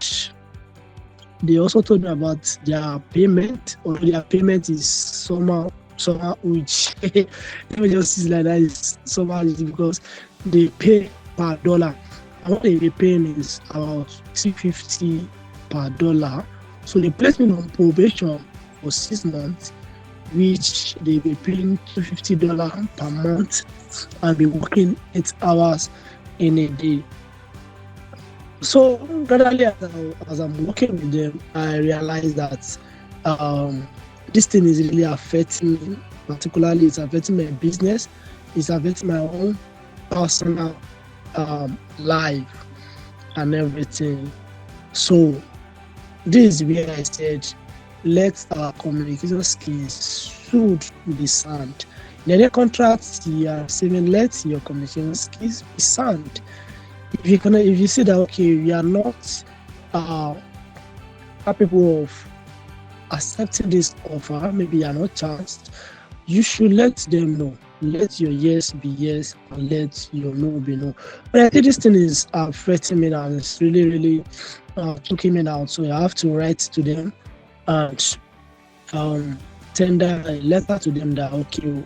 they also told me about their payment, or their payment is somehow which let me just say like that, is somehow because they pay per dollar, and what they be paying is about $250 per dollar. So they placed me on probation for 6 months, which they be paying $250 per month and be working 8 hours in a day. So gradually, as I'm working with them, I realized that this thing is really affecting me. Particularly, it's affecting my business. It's affecting my own personal life and everything. So this is where I said, let our communication skills should be sound. In any contract you are saying, let your communication skills be sound. If you see that okay, we are not capable of accepting this offer, maybe you're not chanced, you should let them know. Let your yes be yes, and let your no be no. But I think this thing is affecting me now. It's really, really taking me out. So I have to write to them and tender a letter to them that, okay,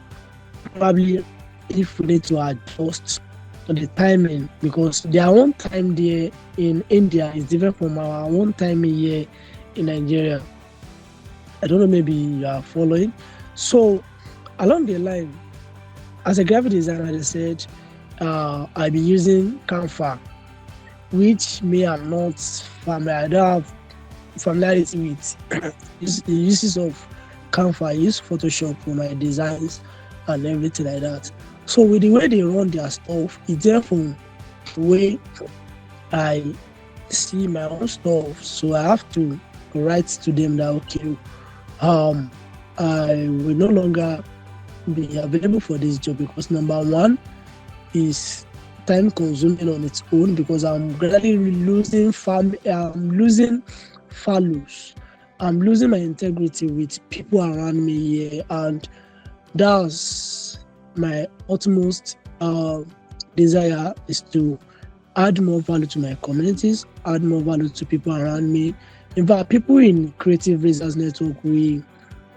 probably if we need to adjust the timing, because their own time there in India is different from our own time here in Nigeria. I don't know, maybe you are following. So along the line, as a graphic designer, they said I'll be using Canva, which me I'm not familiar. I don't have familiarity with the uses of Canva. I use Photoshop for my designs and everything like that. So with the way they run their stuff, it's different from the way I see my own stuff. So I have to write to them that, okay, I will no longer be available for this job because number one is time consuming on its own, because I'm gradually losing I'm losing values. I'm losing my integrity with people around me here, and that's my utmost desire, is to add more value to my communities, add more value to people around me. In fact, people in Creative Reasons Network, we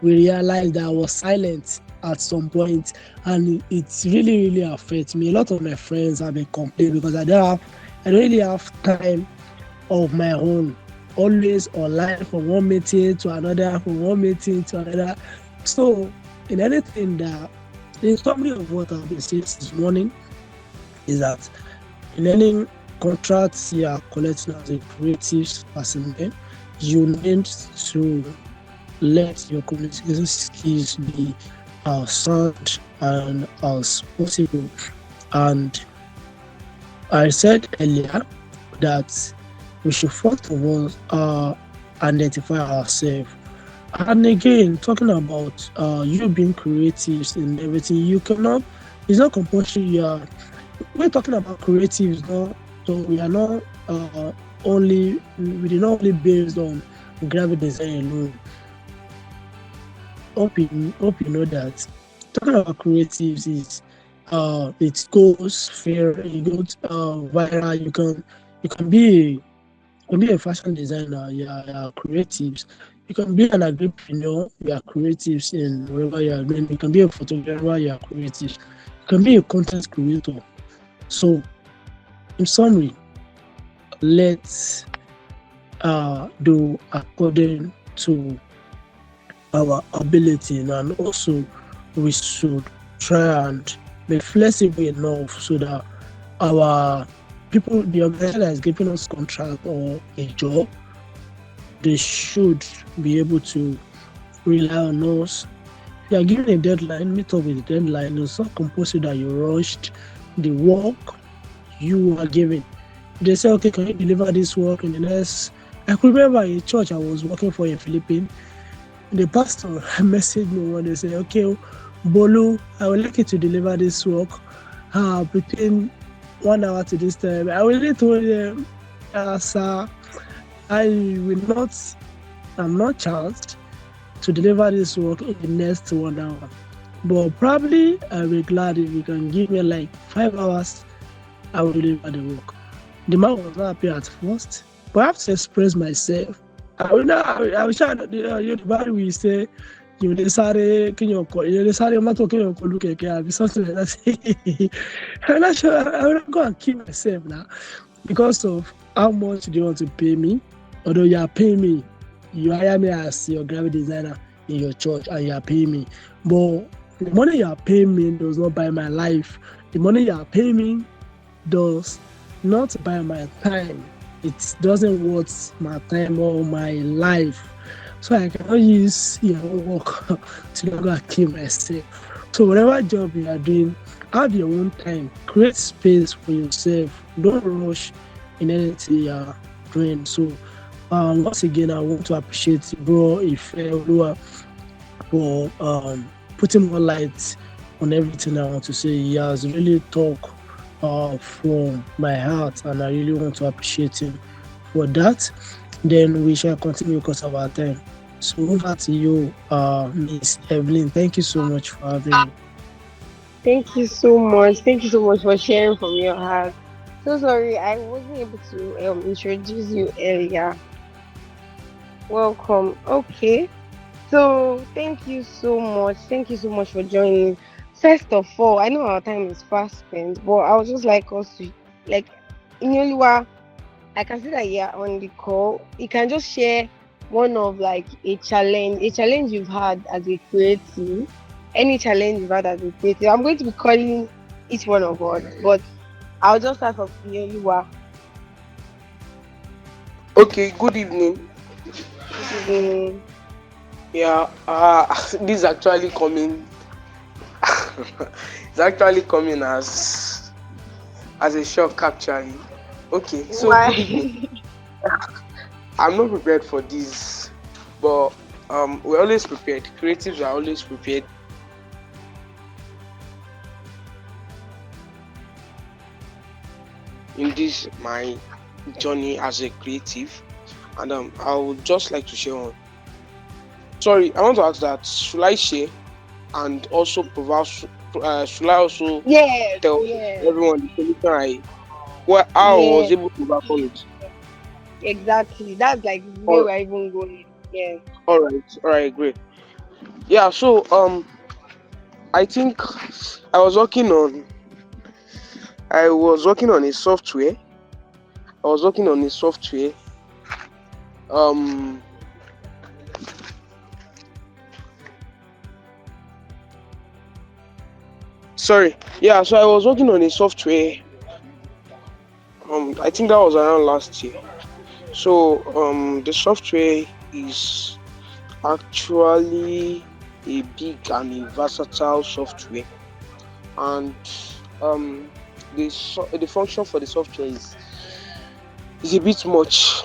realized that I was silent at some point, and it really, really affects me. A lot of my friends have been complaining because I don't really have time of my own, always online from one meeting to another, from one meeting to another. So in anything that, in summary of what I've been saying this morning, is that in any contracts you are collecting as a creative person, you need to let your communication skills be as sound and as possible. And I said earlier that we should first of all identify ourselves. And again, talking about you being creatives and everything, you cannot, it's not compulsory. We're talking about creatives, no? So we are not we did not only based on graphic design alone. Hope you know that. Talking about creatives is it goes fair, it goes viral. You can be a fashion designer, you are creatives. You can be an entrepreneur, you are creatives in wherever you are doing. You can be a photographer, you are creatives. You can be a content creator. So, in summary, let's do according to our ability, and also we should try and be flexible enough so that our people, the organization that is giving us contract or a job, they should be able to rely on us. If you are given a deadline, meet up with the deadline. It's not compulsory that you rushed the work you are given. They say, okay, can you deliver this work in the next... I could remember a church I was working for in Philippines. The pastor messaged me when they say, okay, Bolu, I would like you to deliver this work between 1 hour to this time. I already told them, sir, I'm not charged to deliver this work in the next 1 hour. But probably I'll be glad if you can give me like 5 hours, I will deliver the work. The man was not happy at first, but I have to express myself. I will try that the Bible will say, you decided I'm not talking about look at something like that. I'm not sure. I will not go and kill myself now because of how much do you want to pay me. Although you are paying me, you hire me as your graphic designer in your church and you are paying me. But the money you are paying me does not buy my life. The money you are paying me does not buy my time. It doesn't worth my time or my life. So I cannot use your work to go and kill myself. So whatever job you are doing, have your own time. Create space for yourself. Don't rush in anything you are doing. So once again, I want to appreciate bro Ifeoluwa for putting more light on everything I want to say. He has really talked from my heart, and I really want to appreciate him for that. Then we shall continue because of our time. So over to you, Miss Evelyn. Thank you so much for having me. Thank you so much. Thank you so much for sharing from your heart. So sorry I wasn't able to introduce you earlier. Welcome. Okay. So thank you so much. Thank you so much for joining. First of all, I know our time is fast spent, but I would just like us to like Inyoluwa, I can see that you're on the call. You can just share one of like a challenge you've had as a creative, any challenge you've had as a creative. I'm going to be calling each one of us, but I'll just start from Inyoluwa. Okay, good evening. Good evening. Yeah, this is actually coming. It's actually coming as a shock actually. Okay, so good evening. Why? I'm not prepared for this, but we're always prepared. Creatives are always prepared in this my journey as a creative, and I would just like to share one. Sorry, I want to ask that should I share and also provide? Should I also Yes, tell yes, everyone the solution how I was yes, able to overcome it? exactly. That's like where Or we're even going. Yes. all right, great. Yeah, so I think I was working on I was working on a software. I was working on a software. Um, sorry. Yeah, so I was working on a software. I think that was around last year. So the software is actually a big and a versatile software, and um, the function for the software is a bit much.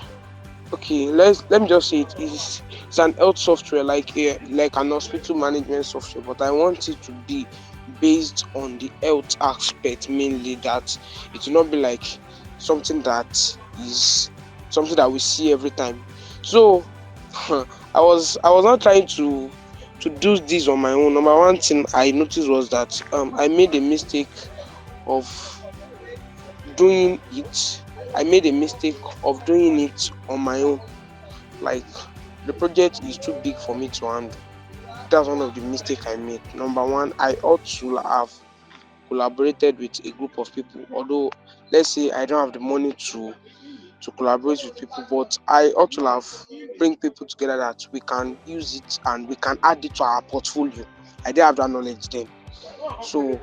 Okay, let me just say it's an health software like an hospital management software, but I want it to be based on the health aspect mainly. That it will not be like something that is something that we see every time. So I was not trying to do this on my own. Number one thing I noticed was that I made a mistake of doing it. I made a mistake of doing it on my own. Like the project is too big for me to handle. That's one of the mistakes I made. Number one, I ought to have collaborated with a group of people. Although let's say I don't have the money to collaborate with people, but I ought to have bring people together that we can use it and we can add it to our portfolio. I didn't have that knowledge then, so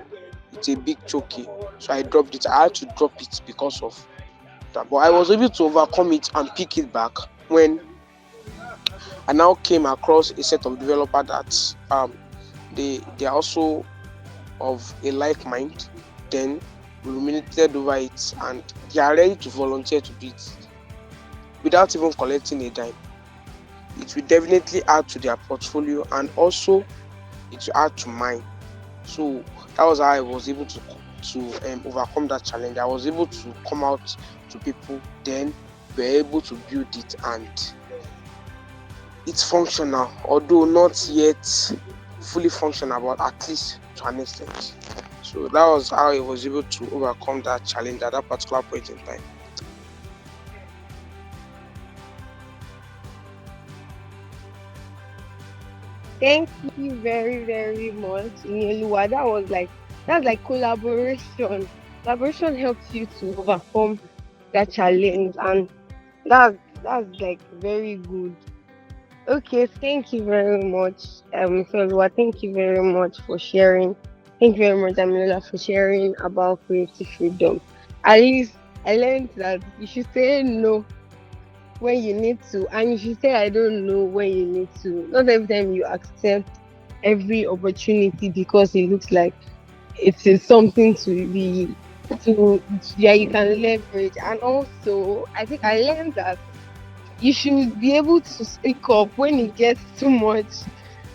it's a big choky. So I dropped it. I had to drop it because of that, but I was able to overcome it and pick it back when I now came across a set of developers that they are also of a like mind. Then we ruminated over it and they are ready to volunteer to do it without even collecting a dime. It will definitely add to their portfolio and also it will add to mine. So that was how I was able to overcome that challenge. I was able to come out to people, then we were able to build it and it's functional, although not yet fully functional, but at least to an extent. So that was how I was able to overcome that challenge at that particular point in time. Thank you very, very much, Inyoluwa. That's like collaboration. Collaboration helps you to overcome that challenge, and that's like very good. Okay, thank you very much, Inyoluwa. Thank you very much for sharing. Thank you very much, Amila, for sharing about creative freedom. At least I learned that you should say no when you need to, and you should say I don't know when you need to. Not every time you accept every opportunity because it looks like it is something to be to yeah you can leverage. And also I think I learned that you should be able to speak up when it gets too much.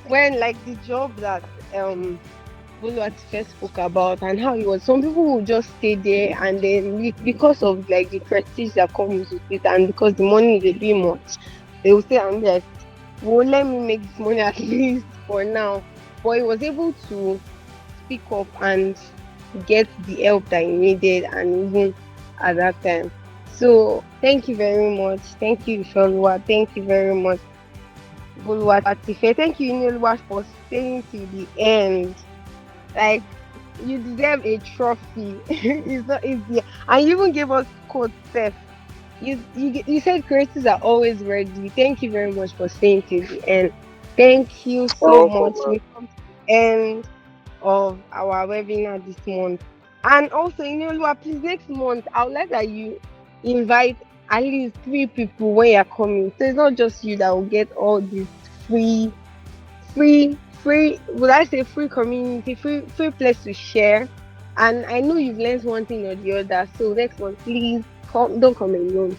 When like the job that Bolu first spoke about and how it was, some people will just stay there and then because of like the prestige that comes with it and because the money is a bit much, they will stay and be like, well, let me make this money at least for now. But he was able to speak up and get the help that he needed, and even at that time. So thank you very much. Thank you, Sholwa. Thank you very much, Boluwatife. Thank you, Inelwa, for staying to the end. Like, you deserve a trophy. It's not easy. And you even gave us code Steph. You said creators are always ready. Thank you very much for staying to the end. Thank you so much. We come to the end of our webinar this month. And also, please, next month I would like that you invite at least 3 people when you're coming. So it's not just you that will get all these free free, would I say free community, free place to share. And I know you've learned one thing or the other. So next one, please don't come alone.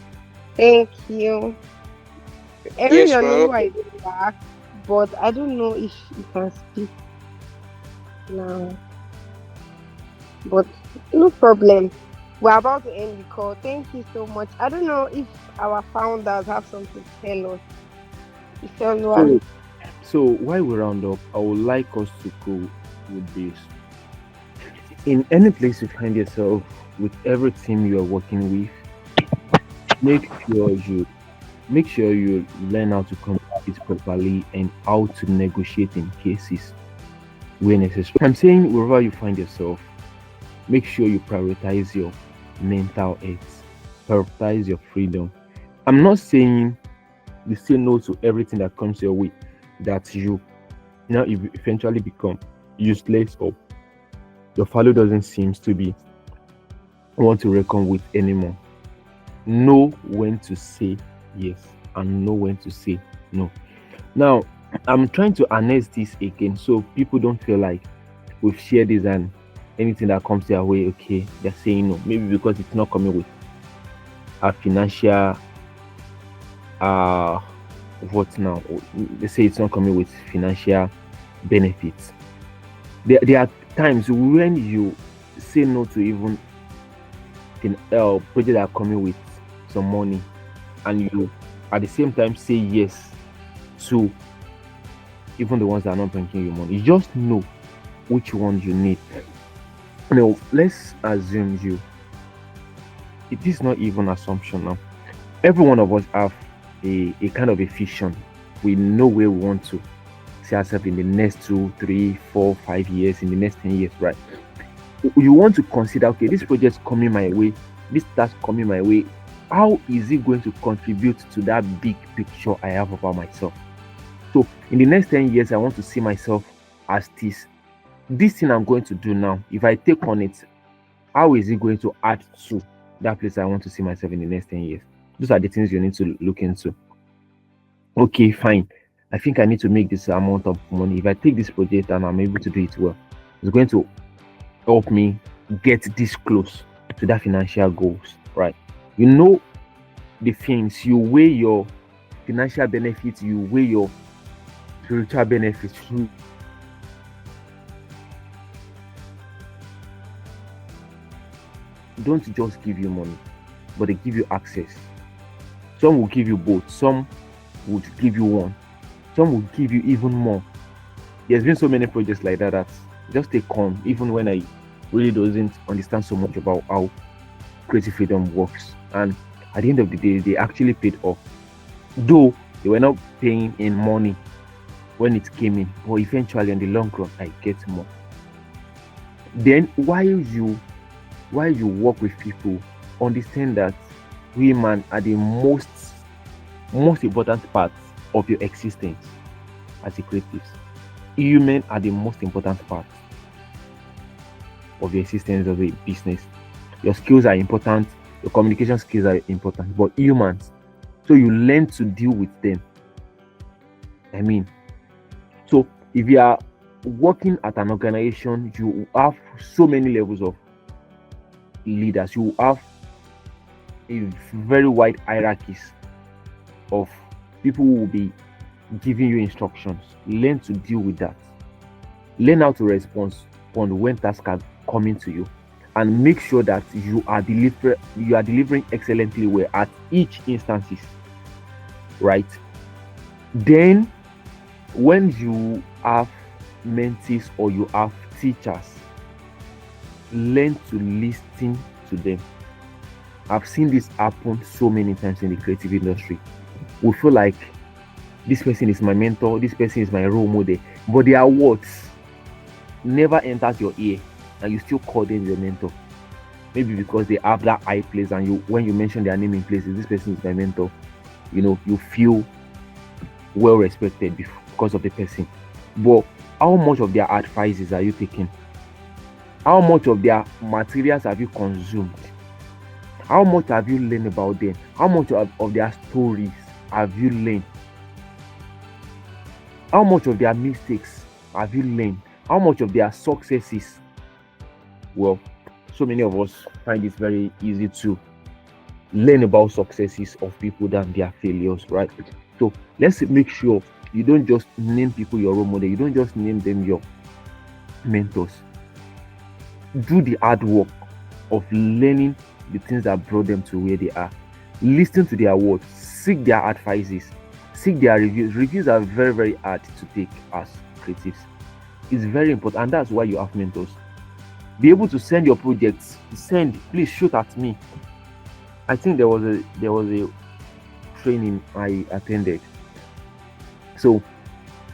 Thank you. Yes, Everyone ma'am. know I do back, but I don't know if you can speak now. But no problem. We're about to end the call. Thank you so much. I don't know if our founders have something to tell us. Ifeoluwa. So, so while we round up, I would like us to go with this. In any place you find yourself, with every team you are working with, make sure you learn how to communicate properly and how to negotiate in cases where necessary. I'm saying wherever you find yourself, make sure you prioritize your mental health, prioritize your freedom. I'm not saying you say no to everything that comes your way, that you now eventually become useless or your value doesn't seem to be want to reckon with anymore. Know when to say yes and know when to say no. Now, I'm trying to harness this again so people don't feel like we've shared this and anything that comes their way, okay, they're saying no. Maybe because it's not coming with a financial uh what now? They say it's not coming with financial benefits. There are times when you say no to even projects that are coming with some money, and you at the same time say yes to even the ones that are not bringing you money. You just know which one you need. Now, let's assume it is not even assumption now. Every one of us have a kind of a vision. We know where we want to see ourselves in the next 2, 3, 4, 5 years, in the next 10 years, right? You want to consider, okay, this project's coming my way, this task coming my way. How is it going to contribute to that big picture I have about myself? So in the next 10 years, I want to see myself as this thing I'm going to do now. If I take on it, how is it going to add to that place I want to see myself in the next 10 years? Those are the things you need to look into. Okay, fine. I think I need to make this amount of money. If I take this project and I'm able to do it well, it's going to help me get this close to that financial goals, right? You know the things, you weigh your financial benefits, you weigh your spiritual benefits. Don't just give you money, but they give you access. Some will give you both, some would give you one, some will give you even more. There's been so many projects like that just take on, even when I really doesn't understand so much about how creative freedom works. And at the end of the day, they actually paid off. Though they were not paying in money when it came in, but eventually on the long run, I get more. Then while you work with people, understand that women are the most important part of your existence as a creatives. Human are the most important part of the existence of a business. Your skills are important, your communication skills are important, but humans, so you learn to deal with them. I mean, so if you are working at an organization, you have so many levels of leaders, you have a very wide hierarchies of people who will be giving you instructions. Learn to deal with that. Learn how to respond when tasks are coming to you, and make sure that you are delivering excellently well at each instances, right? Then, when you have mentees or you have teachers, learn to listen to them. I've seen this happen so many times in the creative industry. We feel like this person is my mentor, this person is my role model, but their words never enters your ear, and you still call them your mentor. Maybe because they have that high place, and you, when you mention their name in places, this person is my mentor. You feel well respected because of the person. But how much of their advices are you taking? How much of their materials have you consumed? How much have you learned about them? How much of their stories have you learned? How much of their mistakes have you learned? How much of their successes? Well, so many of us find it very easy to learn about successes of people than their failures, right? So let's make sure you don't just name people your role model, you don't just name them your mentors. Do the hard work of learning the things that brought them to where they are. Listen to their words, seek their advices, seek their reviews. Reviews are very, very hard to take as creatives. It's very important, and that's why you have mentors. Be able to send your projects. Please shoot at me. I think there was a training I attended. So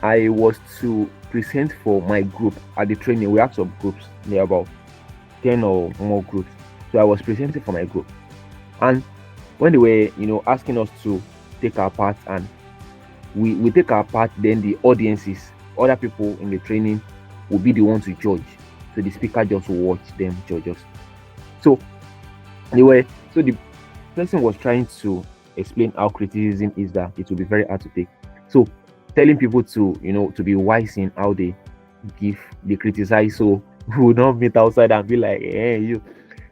I was to present for my group at the training. We have some groups, there are about 10 or more groups. So I was presenting for my group. And when they were, asking us to take our part, and we take our part, then the audiences, other people in the training will be the one to judge. So the speaker just watch them judge us. So the person was trying to explain how criticism is, that it will be very hard to take. So telling people to be wise in how they criticize, so we will not meet outside and be like, hey, you.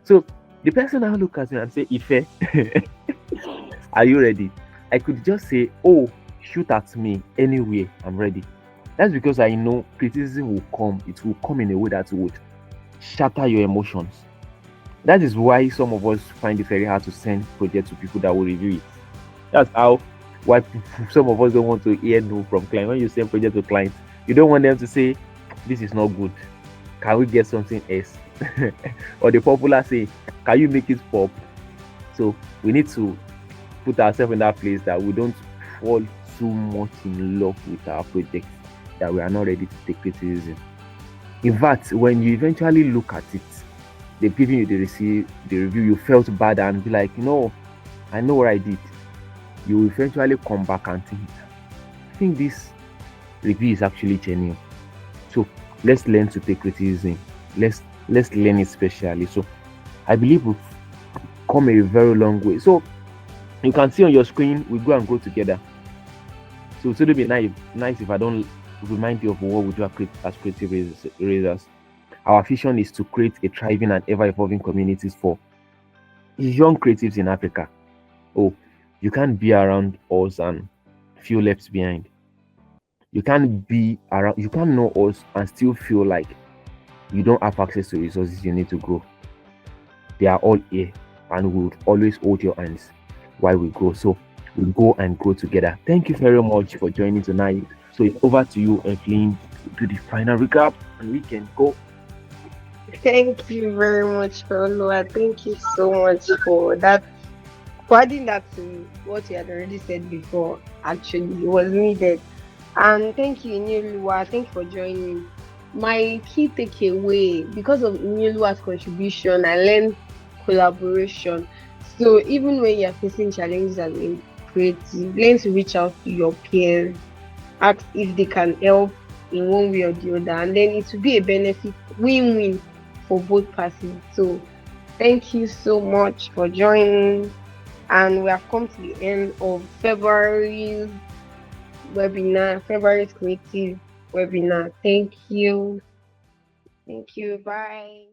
So the person now look at me and say, Ife, are you ready? I could just say, oh, shoot at me anywhere, I'm ready. That's because I know criticism will come. It will come in a way that would shatter your emotions. That is why some of us find it very hard to send projects to people that will review it. That's why some of us don't want to hear no from clients. When you send project to clients, you don't want them to say, this is not good. Can we get something else? Or the popular say, can you make it pop? So we need to put ourselves in that place that we don't fall too much in love with our project, that we are not ready to take criticism. In fact, when you eventually look at it, they've given you the review, you felt bad and be like, no, I know what I did. You will eventually come back and think, I think this review is actually genuine. So let's learn to take criticism. Let's learn it specially. So I believe we've come a very long way. So you can see on your screen, we go and grow together. So it would be nice if I don't remind you of what we do as creative erasers. Our vision is to create a thriving and ever-evolving communities for young creatives in Africa. Oh, you can't be around us and feel left behind. You can't know us and still feel like you don't have access to resources you need to grow. They are all here, and we would always hold your hands while we grow. So we go and grow together. Thank you very much for joining tonight. So it's over to you, Evelyn, to the final recap, and we can go. Thank you very much, Olua. Thank you so much for that. For adding that to what you had already said before, actually, it was needed. And thank you, Inyeluwa. Thank you for joining. My key takeaway, because of Inyeluwa's contribution, I learned collaboration. So even when you're facing challenges as a creative, learn to reach out to your peers, ask if they can help in one way or the other, and then it will be a benefit, win-win for both parties. So thank you so much for joining, and we have come to the end of February's creative webinar. Thank you. Bye.